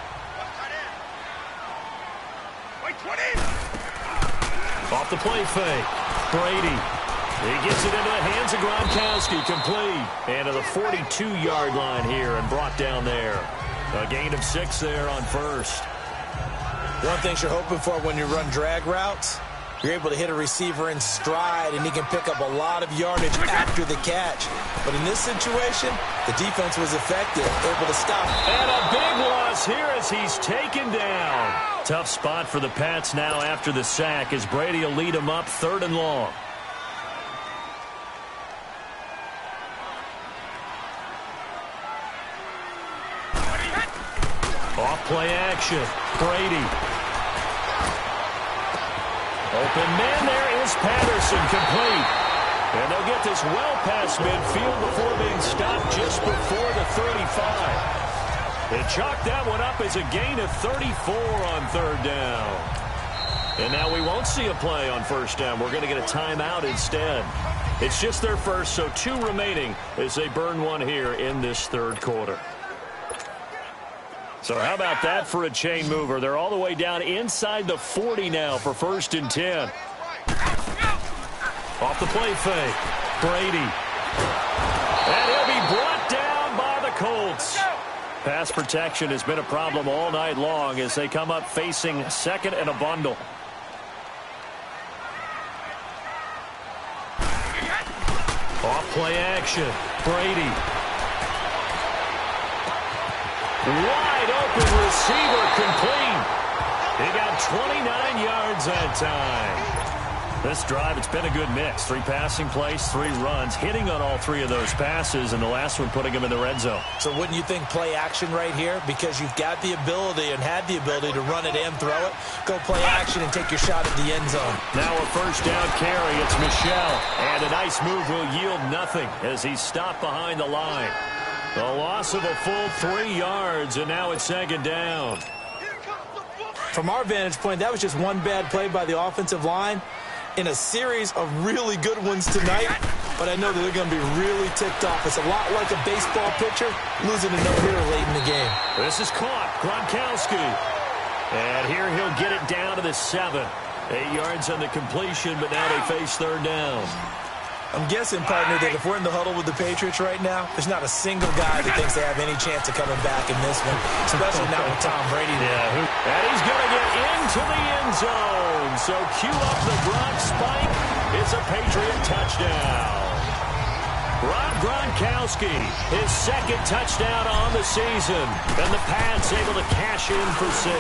Off the play fake. Brady. He gets it into the hands of Gronkowski. Complete. And to the 42-yard line here and brought down there. A gain of 6 there on first. One thing you're hoping for when you run drag routes, you're able to hit a receiver in stride, and he can pick up a lot of yardage after the catch. But in this situation, the defense was effective, able to stop. And a big loss here as he's taken down. Tough spot for the Pats now after the sack as Brady will lead him up 3rd and long. Off play action. Brady. Open man there is Patterson, complete. And they'll get this well past midfield before being stopped just before the 35. They chalk that one up as a gain of 34 on 3rd down. And now we won't see a play on 1st down. We're going to get a timeout instead. It's just their first, so 2 remaining as they burn one here in this 3rd quarter. So how about that for a chain mover? They're all the way down inside the 40 now for 1st and 10. Off the play fake. Brady. And he'll be brought down by the Colts. Pass protection has been a problem all night long as they come up facing 2nd and a bundle. Off play action. Brady. Wide open receiver, complete. He got 29 yards that time. This drive, it's been a good mix. 3 passing plays, 3 runs, hitting on all 3 of those passes, and the last one putting him in the red zone. So wouldn't you think play action right here? Because you've got the ability and had the ability to run it and throw it. Go play action and take your shot at the end zone. Now a first down carry. It's Michel. And a nice move will yield nothing as he's stopped behind the line. The loss of a full 3 yards, and now it's second down. From our vantage point, that was just one bad play by the offensive line in a series of really good ones tonight, but I know that they're going to be really ticked off. It's a lot like a baseball pitcher losing a no-hitter late in the game. This is caught. Gronkowski. And here he'll get it down to the 7. 8 yards on the completion, but now they face third down. I'm guessing, partner, that if we're in the huddle with the Patriots right now, there's not a single guy that thinks they have any chance of coming back in this one, especially not with Tom Brady. Yeah, and he's going to get into the end zone. So cue up the Gronk spike. It's a Patriot touchdown. Rob Gronkowski, his 2nd touchdown on the season. And the Pats able to cash in for 6.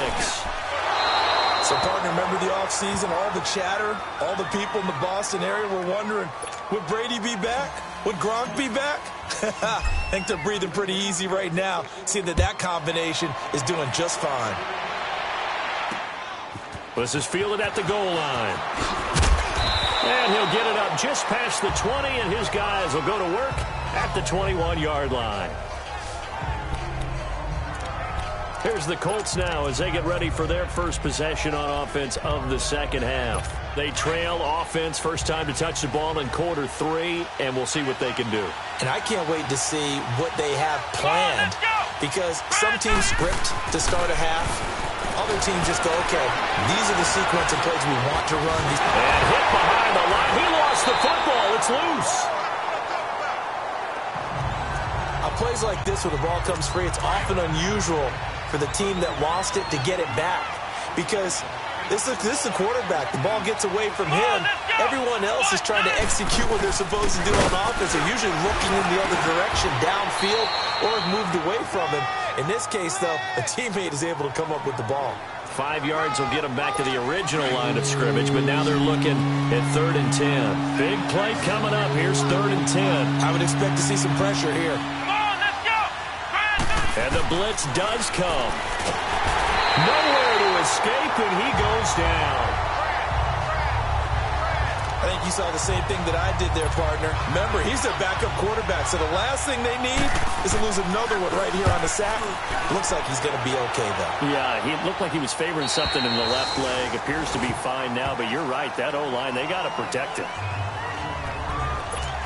So, partner, remember the offseason, all the chatter, all the people in the Boston area were wondering, would Brady be back? Would Gronk be back? I think they're breathing pretty easy right now, seeing that combination is doing just fine. This is fielded at the goal line. And he'll get it up just past the 20, and his guys will go to work at the 21-yard line. Here's the Colts now as they get ready for their first possession on offense of the second half. They trail offense, first time to touch the ball in quarter 3, and we'll see what they can do. And I can't wait to see what they have planned, because some teams script to start a half. Other teams just go, okay, these are the sequence of plays we want to run. And hit behind the line. He lost the football. It's loose. On plays like this where the ball comes free, it's often unusual for the team that lost it to get it back, because this is a quarterback. The ball gets away from him. Everyone else is trying to execute what they're supposed to do on offense. They're usually looking in the other direction, downfield, or have moved away from him. In this case, though, a teammate is able to come up with the ball. 5 yards will get them back to the original line of scrimmage, but now they're looking at 3rd and 10. Big play coming up. Here's 3rd and 10. I would expect to see some pressure here. And the blitz does come. Nowhere to escape, and he goes down. I think you saw the same thing that I did there, partner. Remember, he's their backup quarterback, so the last thing they need is to lose another one right here on the sack. Looks like he's going to be okay, though. Yeah, he looked like he was favoring something in the left leg. Appears to be fine now, but you're right. That O-line, they got to protect him.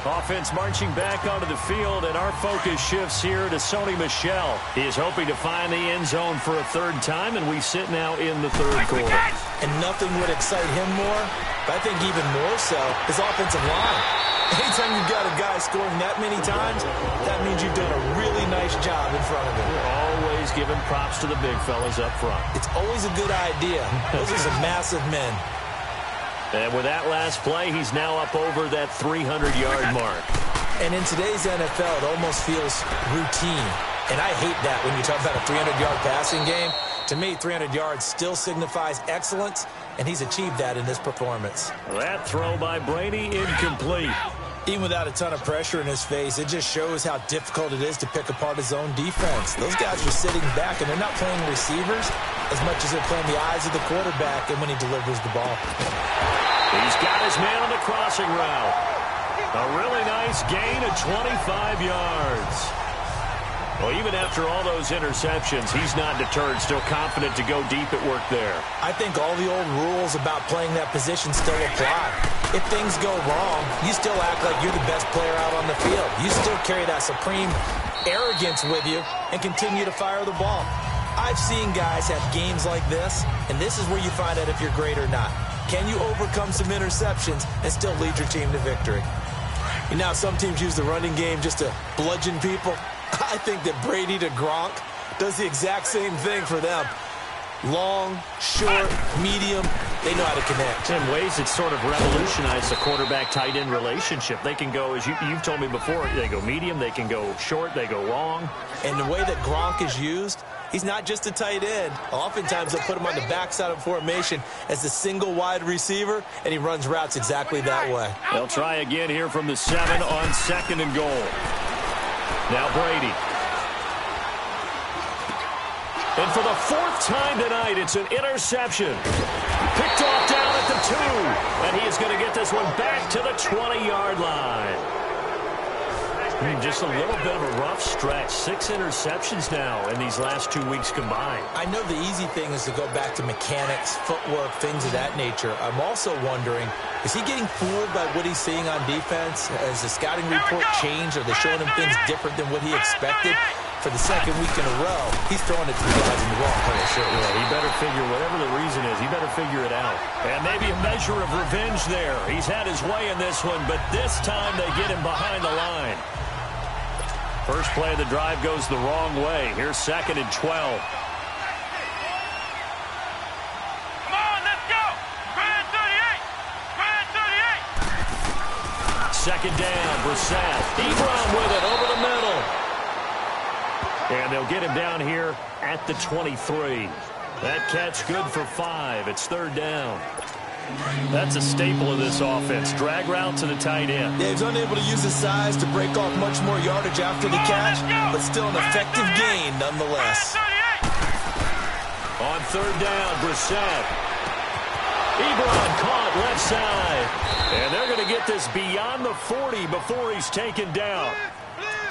Offense marching back onto the field, and our focus shifts here to Sony Michel. He is hoping to find the end zone for a 3rd time, and we sit now in the 3rd quarter. And nothing would excite him more, but I think even more so, his offensive line. Anytime you've got a guy scoring that many times, that means you've done a really nice job in front of him. We're always giving props to the big fellas up front. It's always a good idea. Those are some massive men. And with that last play, he's now up over that 300-yard mark. And in today's NFL, it almost feels routine. And I hate that when you talk about a 300-yard passing game. To me, 300 yards still signifies excellence, and he's achieved that in this performance. That throw by Brady incomplete. Even without a ton of pressure in his face, it just shows how difficult it is to pick apart his own defense. Those guys are sitting back, and they're not playing receivers as much as they're playing the eyes of the quarterback and when he delivers the ball. He's got his man on the crossing route. A really nice gain of 25 yards. Well, even after all those interceptions, he's not deterred, still confident to go deep at work there. I think all the old rules about playing that position still apply. If things go wrong, you still act like you're the best player out on the field. You still carry that supreme arrogance with you and continue to fire the ball. I've seen guys have games like this, and this is where you find out if you're great or not. Can you overcome some interceptions and still lead your team to victory? You know, some teams use the running game just to bludgeon people. I think that Brady to Gronk does the exact same thing for them. Long, short, medium, They know how to connect. In ways, it's sort of revolutionized the quarterback-tight end relationship. They can go, as you've told me before, they go medium, they can go short, they go long. And the way that Gronk is used, he's not just a tight end. Oftentimes, they'll put him on the backside of formation as a single wide receiver, and he runs routes exactly that way. They'll try again here from the 7 on 2nd and goal. Now Brady. And for the 4th time tonight, it's an interception. Picked off down at the 2. And he is going to get this one back to the 20-yard line. Just a little bit of a rough stretch. 6 interceptions now in these last 2 weeks combined. I know the easy thing is to go back to mechanics, footwork, things of that nature. I'm also wondering, is he getting fooled by what he's seeing on defense? Has the scouting report changed? Are they showing him things different than what he expected? For the 2nd week in a row, he's throwing it to the guys in the wrong color shirt. Yeah, he better figure, whatever the reason is, he better figure it out. And maybe a measure of revenge there. He's had his way in this one, but this time they get him behind the line. First play of the drive goes the wrong way. Here's 2nd and 12. Come on, let's go. Try 38. Try 38. 2nd down, Brissett. Ebron with it over the middle. And they'll get him down here at the 23. That catch good for 5. It's 3rd down. That's a staple of this offense. Drag route to the tight end. Yeah, he's unable to use his size to break off much more yardage after the catch, but still an effective gain nonetheless. On 3rd down, Brissett. Ebron caught left side. And they're going to get this beyond the 40 before he's taken down.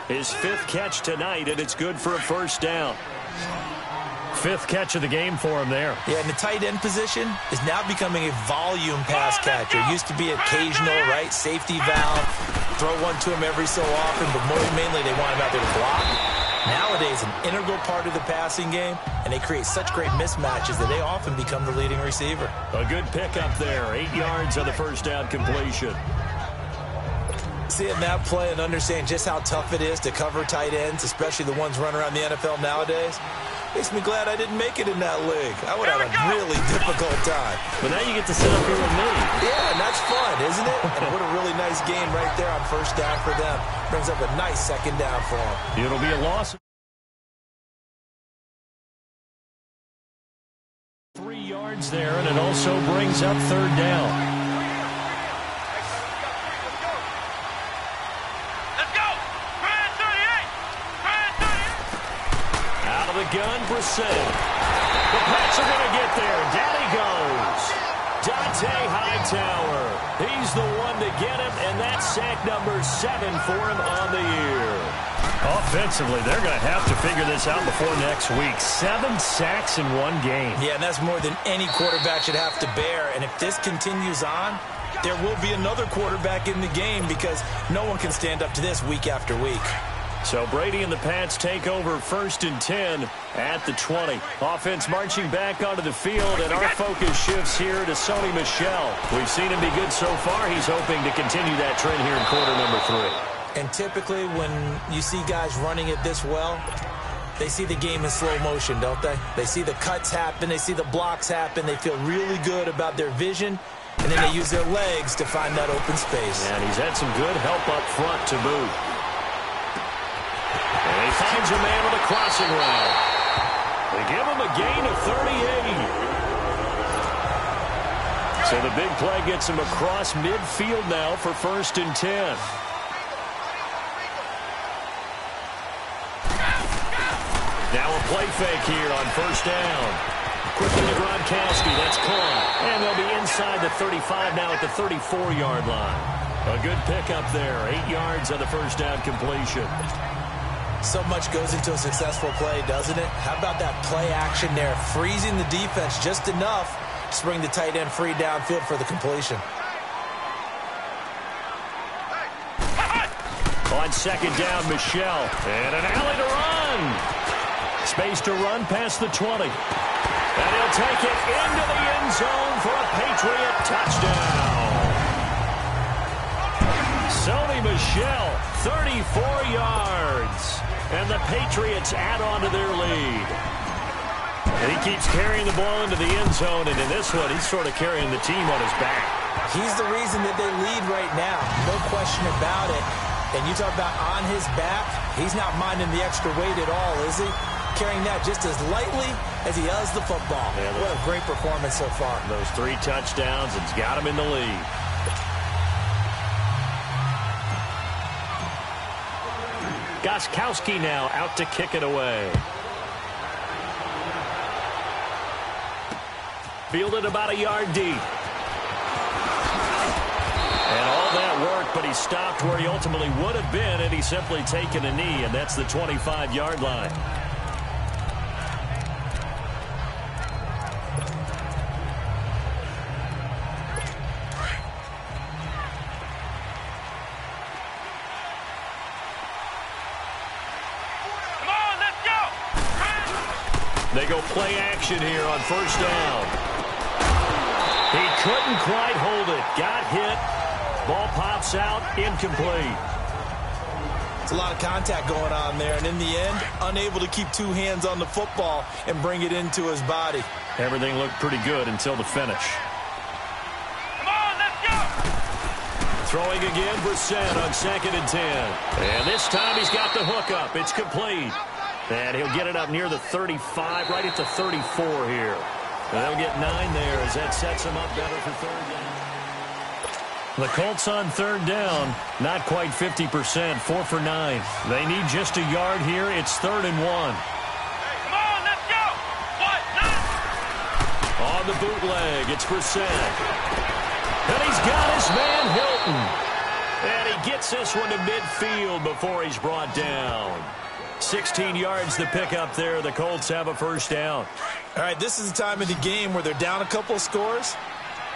His 5th catch tonight, and it's good for a 1st down. 5th catch of the game for him there. Yeah, and the tight end position is now becoming a volume pass catcher. Used to be occasional, right? Safety valve. Throw one to him every so often, but more mainly they want him out there to block. Nowadays, an integral part of the passing game, and they create such great mismatches that they often become the leading receiver. A good pickup there. 8 yards on the 1st down completion. Seeing that play and understand just how tough it is to cover tight ends, especially the ones running around the NFL nowadays, makes me glad I didn't make it in that league. I would have a really difficult time. But now you get to sit up here with me. Yeah, and that's fun, isn't it? And what a really nice game right there on 1st down for them. Brings up a nice 2nd down for them. It'll be a loss. 3 yards there, and it also brings up 3rd down. Gun, Brissett. The Pats are going to get there. Down he goes. Dante Hightower. He's the one to get him, and that's sack number 7 for him on the year. Offensively, they're going to have to figure this out before next week. 7 sacks in one game. Yeah, and that's more than any quarterback should have to bear. And if this continues on, there will be another quarterback in the game because no one can stand up to this week after week. So Brady and the Pats take over 1st and 10 at the 20. Offense marching back onto the field, and our focus shifts here to Sony Michel. We've seen him be good so far. He's hoping to continue that trend here in quarter number 3. And typically when you see guys running it this well, they see the game in slow motion, don't they? They see the cuts happen. They see the blocks happen. They feel really good about their vision, and then they use their legs to find that open space. And he's had some good help up front to boot. And he finds a man on the crossing route. They give him a gain of 38. So the big play gets him across midfield now for 1st and 10. Now a play fake here on 1st down. Quickly to Gronkowski. That's caught. And they'll be inside the 35 now at the 34-yard line. A good pickup there. 8 yards on the 1st down completion. So much goes into a successful play, doesn't it? How about that play action there? Freezing the defense just enough to bring the tight end free downfield for the completion. On 2nd down, Michel. And an alley to run. Space to run past the 20. And he'll take it into the end zone for a Patriot touchdown. Sony Michel, 34 yards. And the Patriots add on to their lead. And he keeps carrying the ball into the end zone, and in this one, he's sort of carrying the team on his back. He's the reason that they lead right now. No question about it. And you talk about on his back, he's not minding the extra weight at all, is he? Carrying that just as lightly as he does the football. Yeah, what a great performance so far. Those 3 touchdowns, it's got him in the lead. Gostkowski now out to kick it away. Fielded about a yard deep. And all that work, but he stopped where he ultimately would have been had he simply taken a knee, and that's the 25-yard line. Come on, let's go! They go play action here on first down. He couldn't quite hold it. Got hit. Ball pops out. Incomplete. It's a lot of contact going on there, and in the end, unable to keep 2 hands on the football and bring it into his body. Everything looked pretty good until the finish. Come on, let's go! Throwing again, Brissett on 2nd and 10. And this time he's got the hook up. It's complete. And he'll get it up near the 35, right at the 34 here. And they'll get 9 there as that sets him up better for 3rd down. The Colts on 3rd down, not quite 50%, 4 for 9. They need just a yard here. It's 3rd and 1. Come on, let's go! What? On the bootleg, it's Brissett. And he's got his man Hilton. And he gets this one to midfield before he's brought down. 16 yards to pick up there. The Colts have a first down. All right, this is the time of the game where they're down a couple of scores,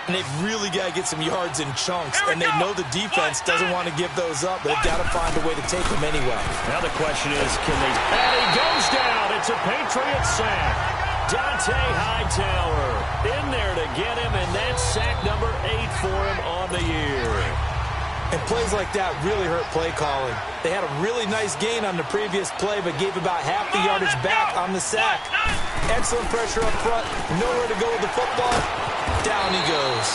and they've really got to get some yards in chunks, and they know the defense doesn't want to give those up, but they've got to find a way to take them anyway. Now the question is, can they... And he goes down. It's a Patriot sack. Dante Hightower in there to get him, and that's sack number 8 for him on the year. And plays like that really hurt play calling. They had a really nice gain on the previous play, but gave about half the yardage back on the sack. Excellent pressure up front. Nowhere to go with the football. Down he goes.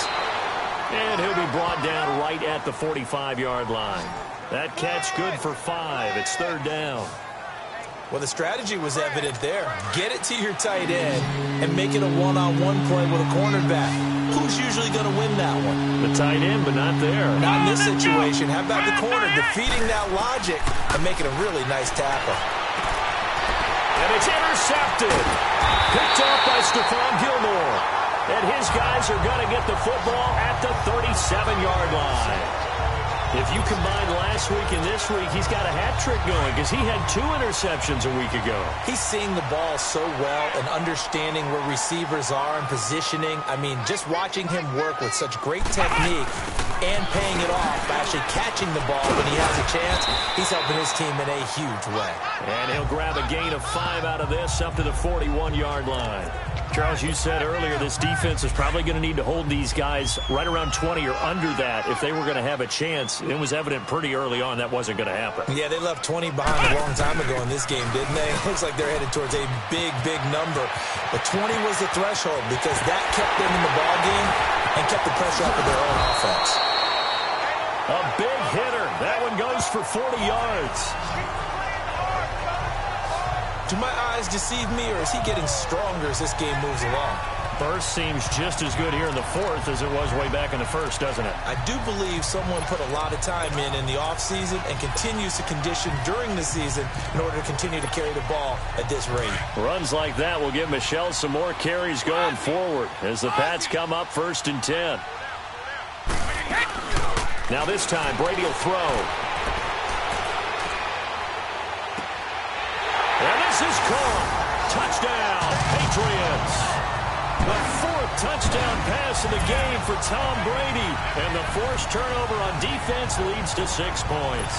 And he'll be brought down right at the 45-yard line. That catch good for 5. It's 3rd down. Well, the strategy was evident there. Get it to your tight end and make it a one-on-one play with a cornerback. Who's usually going to win that one? The tight end, but not there. Not in this situation. How about the corner defeating that logic and making a really nice tackle? And it's intercepted. Picked off by Stephon Gilmore. And his guys are going to get the football at the 37-yard line. If you combine last week and this week, he's got a hat trick going because he had 2 interceptions a week ago. He's seeing the ball so well and understanding where receivers are and positioning. I mean, just watching him work with such great technique and paying it off by actually catching the ball when he has a chance, he's helping his team in a huge way. And he'll grab a gain of 5 out of this up to the 41-yard line. Charles, you said earlier this defense is probably going to need to hold these guys right around 20 or under that if they were going to have a chance. It was evident pretty early on that wasn't going to happen. Yeah, they left 20 behind a long time ago in this game, didn't they? It looks like they're headed towards a big, big number. But 20 was the threshold because that kept them in the ball game and kept the pressure off of their own offense. A big hitter. That one goes for 40 yards. Do my eyes deceive me, or is he getting stronger as this game moves along? Burst seems just as good here in the 4th as it was way back in the 1st, doesn't it? I do believe someone put a lot of time in the offseason and continues to condition during the season in order to continue to carry the ball at this rate. Runs like that will give Michel some more carries going forward as the Pats come up 1st and 10. Now this time, Brady will throw. And this is caught. Touchdown, Patriots. The 4th touchdown pass of the game for Tom Brady. And the forced turnover on defense leads to 6 points.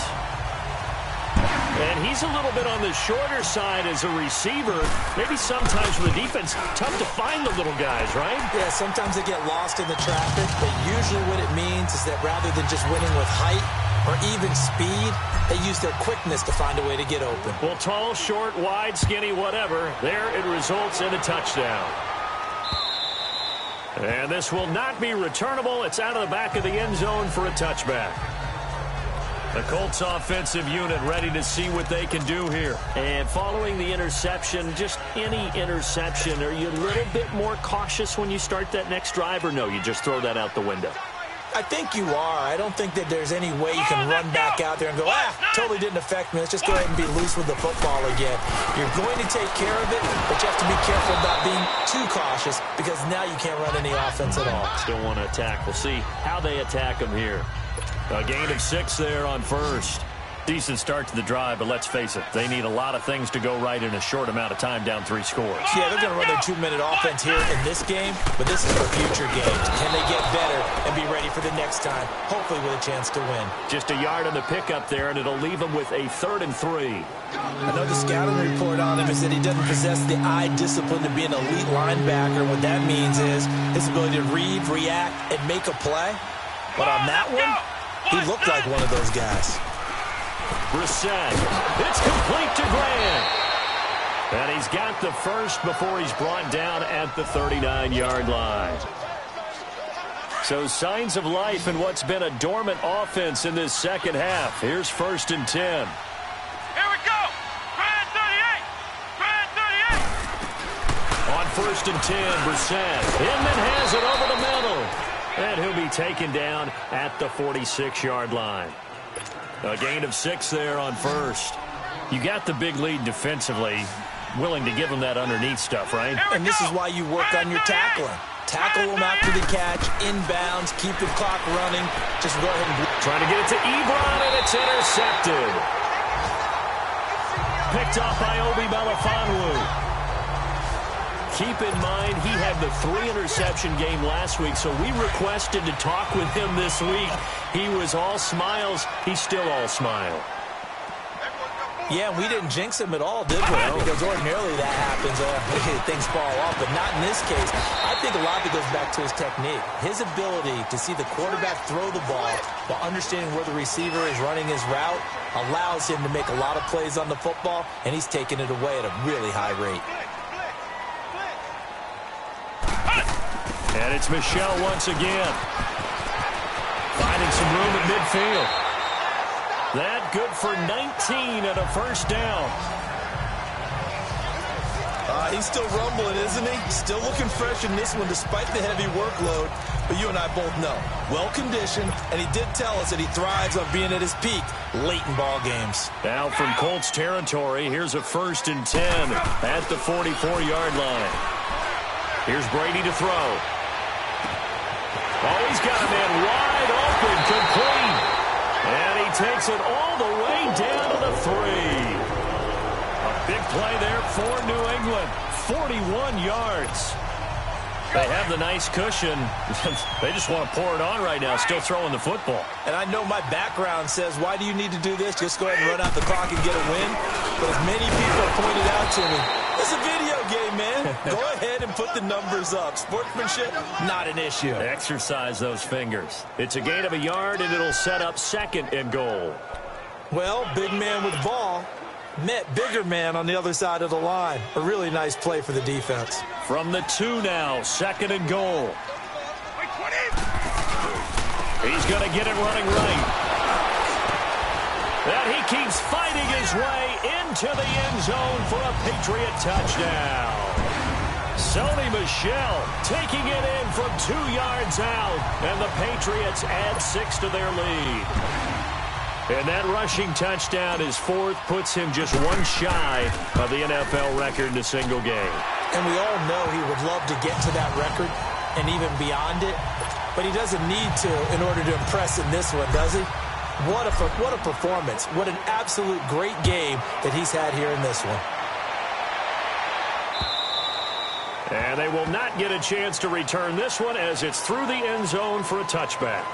And he's a little bit on the shorter side as a receiver. Maybe sometimes for the defense, tough to find the little guys, right? Yeah, sometimes they get lost in the traffic, but usually what it means is that rather than just winning with height, or even speed. They use their quickness to find a way to get open. Well, tall, short, wide, skinny, whatever. There it results in a touchdown. And this will not be returnable. It's out of the back of the end zone for a touchback. The Colts offensive unit ready to see what they can do here. And following the interception, just any interception, are you a little bit more cautious when you start that next drive, or no, you just throw that out the window? I think you are. I don't think that there's any way you can run back out there and go, totally didn't affect me. Let's just go ahead and be loose with the football again. You're going to take care of it, but you have to be careful about being too cautious because now you can't run any offense at all. Still want to attack. We'll see how they attack them here. A gain of 6 there on first. Decent start to the drive, but let's face it, they need a lot of things to go right in a short amount of time, down 3 scores. Yeah, they're going to run their 2-minute offense here in this game, but this is for future games. Can they get better and be ready for the next time, hopefully with a chance to win? Just a yard on the pickup there, and it'll leave them with a 3rd and 3. I know the scouting report on him is that he doesn't possess the eye discipline to be an elite linebacker. What that means is his ability to read, react, and make a play. But on that one, he looked like one of those guys. Brissett. It's complete to Grant. And he's got the first before he's brought down at the 39-yard line. So signs of life in what's been a dormant offense in this second half. Here's 1st and 10. Here we go. Brand 38. Brand 38. On 1st and 10, Brissett. Inman has it over the middle. And he'll be taken down at the 46-yard line. A gain of 6 there on first. You got the big lead defensively. Willing to give them that underneath stuff, right? And this is why you work on your tackling. Tackle them after the catch, inbounds, keep the clock running. Just go ahead and... Trying to get it to Ebron, and it's intercepted. Picked off by Obi Melifonwu. Keep in mind, he had the 3-interception game last week, so we requested to talk with him this week. He was all smiles. He's still all smile. Yeah, we didn't jinx him at all, did we? Because ordinarily that happens. Things fall off, but not in this case. I think a lot of it goes back to his technique. His ability to see the quarterback throw the ball while understanding where the receiver is running his route allows him to make a lot of plays on the football, and he's taking it away at a really high rate. And it's Michel once again. Finding some room at midfield. That good for 19 and a first down. He's still rumbling, isn't he? Still looking fresh in this one despite the heavy workload. But you and I both know, well-conditioned, and he did tell us that he thrives on being at his peak late in ball games. Now from Colts territory, here's a 1st and 10 at the 44-yard line. Here's Brady to throw. Oh, he's got a man wide open, complete. And he takes it all the way down to the 3. A big play there for New England. 41 yards. They have the nice cushion. They just want to pour it on right now, still throwing the football. And I know my background says, why do you need to do this? Just go ahead and run out the clock and get a win. But as many people have pointed out to me, it's a video game, man. Go ahead and put the numbers up. Sportsmanship, not an issue. Exercise those fingers. It's a gain of a yard, and it'll set up 2nd and goal. Well, big man with ball met bigger man on the other side of the line. A really nice play for the defense. From the 2 now, 2nd and goal. He's going to get it running right. And he keeps fighting his way into the end zone for a Patriot touchdown. Sony Michel taking it in from 2 yards out, and the Patriots add 6 to their lead. And that rushing touchdown, his 4th, puts him just 1 shy of the NFL record in a single game. And we all know he would love to get to that record and even beyond it, but he doesn't need to in order to impress in this one, does he? What a performance. What an absolute great game that he's had here in this one. And they will not get a chance to return this one as it's through the end zone for a touchback.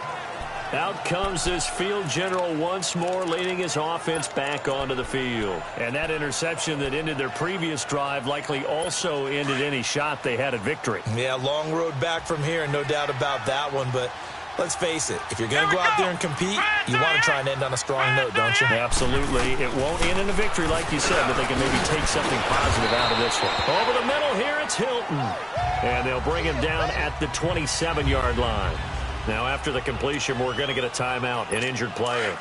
Out comes this field general once more, leading his offense back onto the field. And that interception that ended their previous drive likely also ended any shot they had at victory. Yeah, long road back from here, no doubt about that one. But Let's face it, if you're going to go out there and compete, you want to try and end on a strong note, don't you? Absolutely. It won't end in a victory like you said, but they can maybe take something positive out of this one. Over the middle here, it's Hilton. And they'll bring him down at the 27-yard line. Now, after the completion, we're going to get a timeout, an injured player.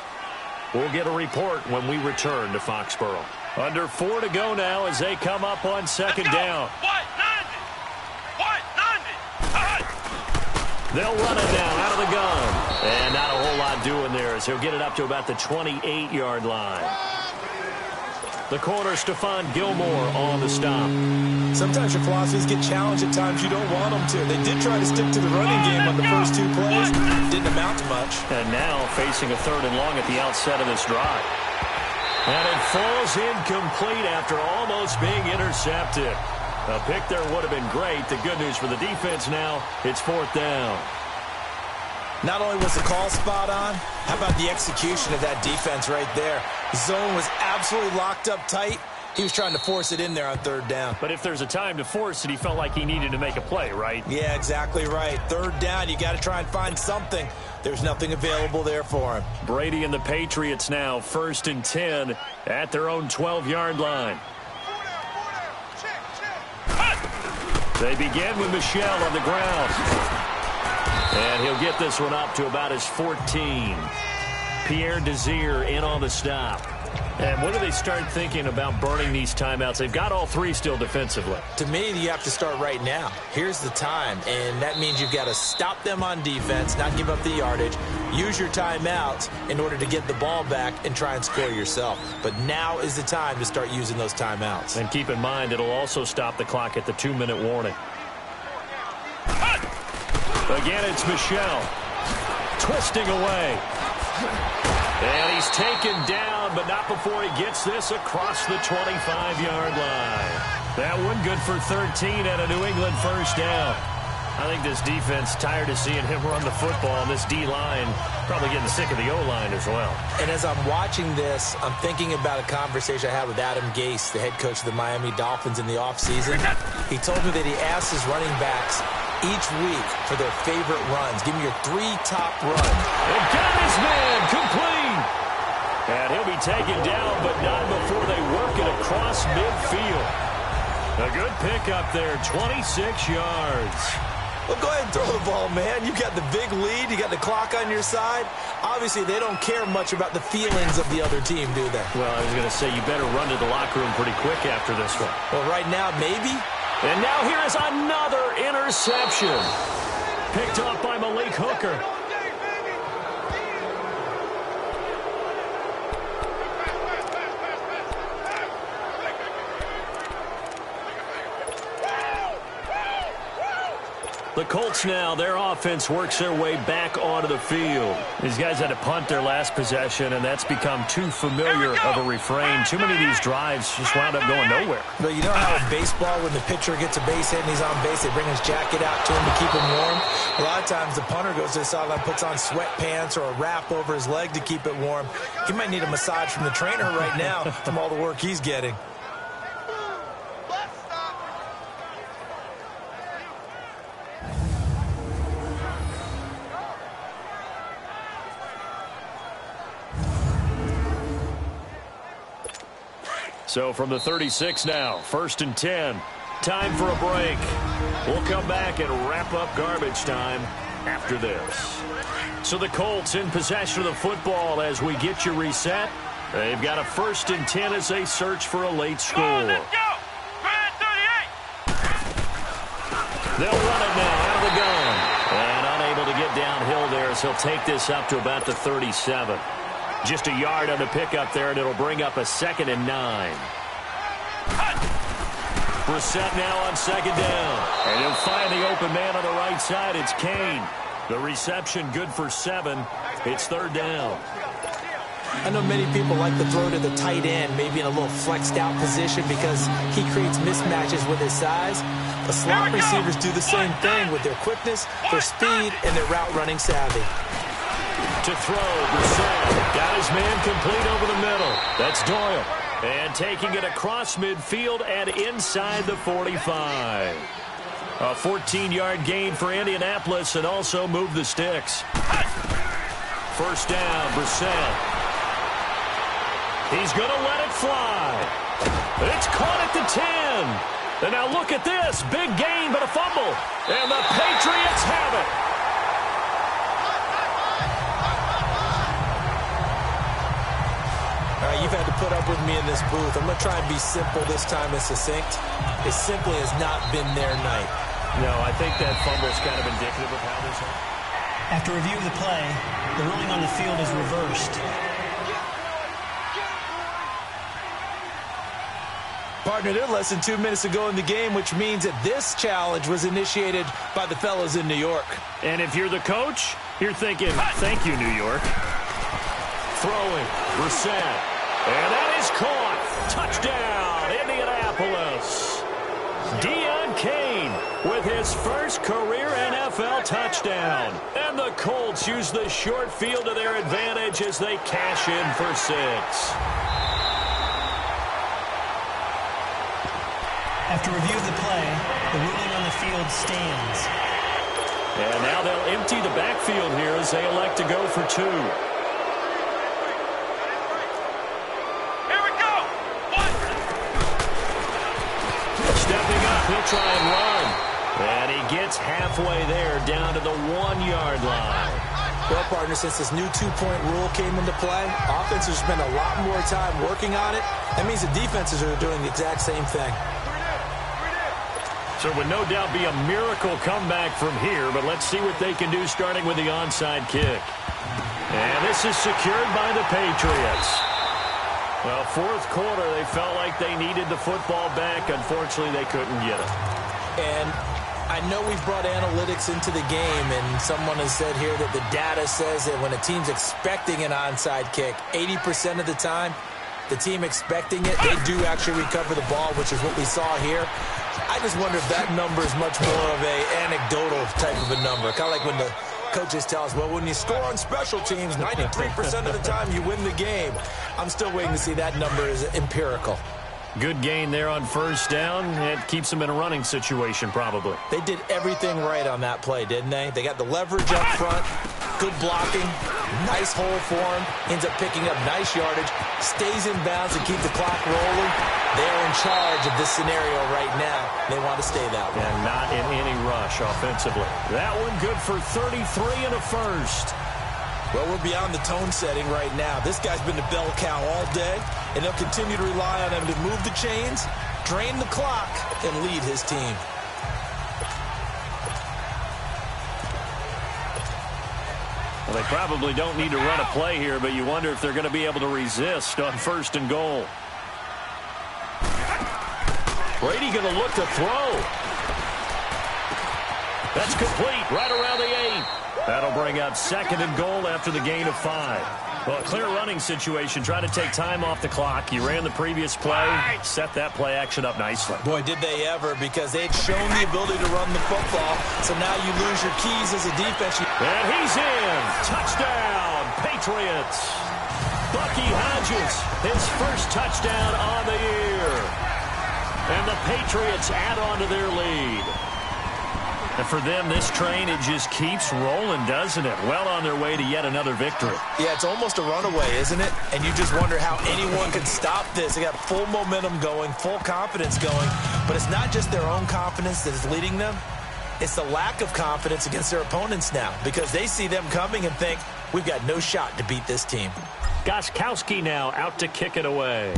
We'll get a report when we return to Foxborough. Under 4 to go now as they come up on second down. They'll run it down out of the gun. And not a whole lot doing there as he'll get it up to about the 28-yard line. The corner, Stephon Gilmore on the stop. Sometimes your philosophies get challenged at times you don't want them to. They did try to stick to the running game on the first 2 plays. Didn't amount to much. And now facing a 3rd and long at the outset of this drive. And it falls incomplete after almost being intercepted. A pick there would have been great. The good news for the defense now, it's 4th down. Not only was the call spot on, how about the execution of that defense right there? The zone was absolutely locked up tight. He was trying to force it in there on 3rd down. But if there's a time to force it, he felt like he needed to make a play, right? Yeah, exactly right. 3rd down, you got to try and find something. There's nothing available there for him. Brady and the Patriots now 1st and 10 at their own 12-yard line. They begin with Michel on the ground. And he'll get this one up to about his 14. Pierre Desir in on the stop. And when do they start thinking about burning these timeouts? They've got all 3 still defensively. To me, you have to start right now. Here's the time, and that means you've got to stop them on defense, not give up the yardage, use your timeouts in order to get the ball back and try and score yourself. But now is the time to start using those timeouts. And keep in mind, it'll also stop the clock at the 2-minute warning. Again, it's Michel. Twisting away. And he's taken down, but not before he gets this across the 25-yard line. That one good for 13 and a New England 1st down. I think this defense tired of seeing him run the football, and this D-line probably getting sick of the O-line as well. And as I'm watching this, I'm thinking about a conversation I had with Adam Gase, the head coach of the Miami Dolphins in the offseason. He told me that he asked his running backs each week for their favorite runs. Give me your 3 top runs. And got his man complete. And he'll be taken down, but not before they work it across midfield. A good pickup there, 26 yards. Well, go ahead and throw the ball, man. You got the big lead. You got the clock on your side. Obviously, they don't care much about the feelings of the other team, do they? Well, I was going to say, you better run to the locker room pretty quick after this one. Well, right now, maybe. And now here is another interception. Picked up by Malik Hooker. The Colts now, their offense works their way back onto the field. These guys had to punt their last possession, and that's become too familiar of a refrain. Too many of these drives just wound up going nowhere. But you know how in baseball, when the pitcher gets a base hit and he's on base, they bring his jacket out to him to keep him warm? A lot of times the punter goes to the sideline, puts on sweatpants or a wrap over his leg to keep it warm. He might need a massage from the trainer right now from all the work he's getting. So from the 36 now, 1st and 10. Time for a break. We'll come back and wrap up garbage time after this. So the Colts in possession of the football as we get you reset. They've got a 1st and 10 as they search for a late score. Let's go! Brand 38! They'll run it now out of the gun. And unable to get downhill there as he'll take this up to about the 37. Just a yard on the pickup there, and it'll bring up a 2nd and 9. Brissett now on 2nd down. And he'll find the open man on the right side. It's Kane. The reception good for 7. It's 3rd down. I know many people like to throw to the tight end, maybe in a little flexed out position because he creates mismatches with his size. But slot receivers do the same thing with their quickness, their speed, and their route running savvy. To throw, Brissett got his man complete over the middle. That's Doyle. And taking it across midfield and inside the 45. A 14-yard gain for Indianapolis and also move the sticks. First down, Brissett. He's going to let it fly. It's caught at the 10. And now look at this. Big gain, but a fumble. And the Patriots have it. All right, you've had to put up with me in this booth. I'm going to try and be simple this time and succinct. It simply has not been their night. No, I think that fumble is kind of indicative of how this happened. After review of the play, the ruling on the field is reversed. Partner, they're less than 2 minutes to go in the game, which means that this challenge was initiated by the fellas in New York. And if you're the coach, you're thinking, thank you, New York. Throwing, Brissett. And that is caught. Touchdown, Indianapolis. Deon Cain with his first career NFL touchdown. And the Colts use the short field to their advantage as they cash in for 6. After review of the play, the ruling on the field stands. And now they'll empty the backfield here as they elect to go for 2. Here we go. 1. Stepping up, he'll try and run. And he gets halfway there down to the 1-yard line. Well, partner, since this new 2-point rule came into play, offenses spend a lot more time working on it. That means the defenses are doing the exact same thing. So it would no doubt be a miracle comeback from here, but let's see what they can do starting with the onside kick. And this is secured by the Patriots. Well, fourth quarter, they felt like they needed the football back. Unfortunately, they couldn't get it. And I know we've brought analytics into the game, and someone has said here that the data says that when a team's expecting an onside kick, 80% of the time, the team expecting it, they do actually recover the ball, which is what we saw here. I just wonder if that number is much more of a anecdotal type of a number. Kind of like when the coaches tell us, well, when you score on special teams, 93% of the time you win the game. I'm still waiting to see that number is empirical. Good gain there on first down. It keeps them in a running situation, probably. They did everything right on that play, didn't they? They got the leverage up front, good blocking, nice hole for him, ends up picking up nice yardage, stays in bounds to keep the clock rolling. They're in charge of this scenario right now. They want to stay that way. And not in any rush offensively. That one good for 33 and a first. Well, we're beyond the tone setting right now. This guy's been the bell cow all day, and they'll continue to rely on him to move the chains, drain the clock, and lead his team. Well, they probably don't need to run a play here, but you wonder if they're going to be able to resist on first and goal. Brady going to look to throw. That's complete right around the 8. That'll bring up second and goal after the gain of 5. Well, a clear running situation. Try to take time off the clock. You ran the previous play, set that play action up nicely. Boy, did they ever, because they had shown the ability to run the football. So now you lose your keys as a defense. And he's in. Touchdown, Patriots. Bucky Hodges, his first touchdown on the year. And the Patriots add on to their lead. And for them, this train, it just keeps rolling, doesn't it? Well on their way to yet another victory. Yeah, it's almost a runaway, isn't it? And you just wonder how anyone can stop this. They got full momentum going, full confidence going. But it's not just their own confidence that is leading them. It's the lack of confidence against their opponents now, because they see them coming and think, we've got no shot to beat this team. Gostkowski now out to kick it away.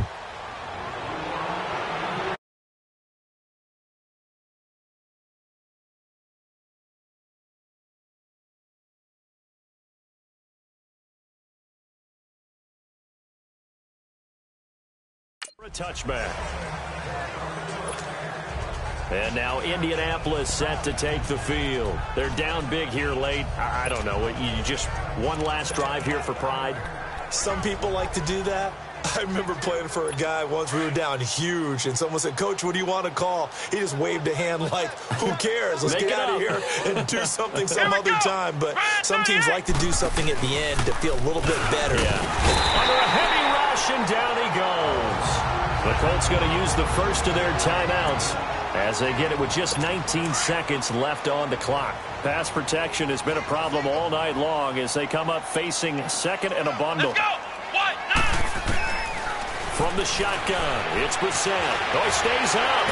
A touchback. And now Indianapolis set to take the field. They're down big here late. I don't know. You just one last drive here for pride? Some people like to do that. I remember playing for a guy once. We were down huge, and someone said, Coach, what do you want to call? He just waved a hand like, who cares? Let's get out of here and do something some other time. But some teams like to do something at the end to feel a little bit better. Yeah. Under a heavy rush, and down he goes. The Colts going to use the first of their timeouts as they get it with just 19 seconds left on the clock. Pass protection has been a problem all night long as they come up facing second and a bundle. Let's go. 1, 9. From the shotgun, it's Brissett. Oh, he stays up.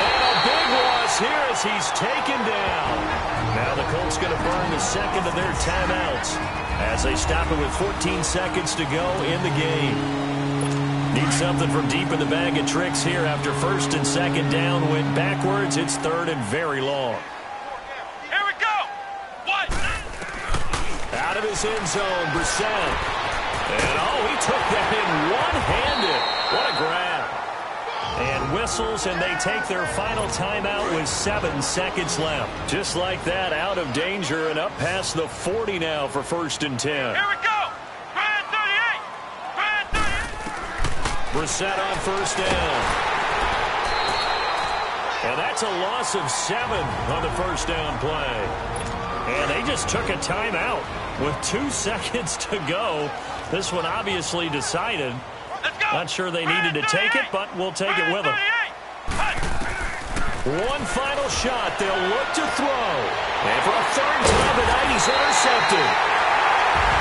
And a big loss here as he's taken down. Now the Colts going to burn the second of their timeouts as they stop it with 14 seconds to go in the game. Need something from deep in the bag of tricks here after first and second down went backwards. It's third and very long. Here we go. 1. Out of his end zone, Brissett. And, he took that in one-handed. What a grab. And whistles, and they take their final timeout with 7 seconds left. Just like that, out of danger and up past the 40 now for first and 10. Here we go. Brand 38. Brand 38. Brissett on first down. And that's a loss of 7 on the first down play. And they just took a timeout with 2 seconds to go. This one obviously decided. Let's go. Not sure they needed to take it, but we'll take it with them. One final shot. They'll look to throw. And for a third time tonight, he's intercepted.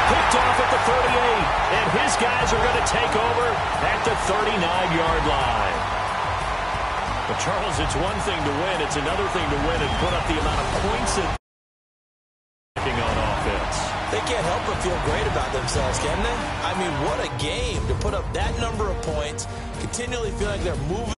Picked off at the 38. And his guys are going to take over at the 39-yard line. But, Charles, it's one thing to win. It's another thing to win and put up the amount of points that on offense. They can't help but feel great about themselves, can they? I mean, what a game to put up that number of points, continually feel like they're moving.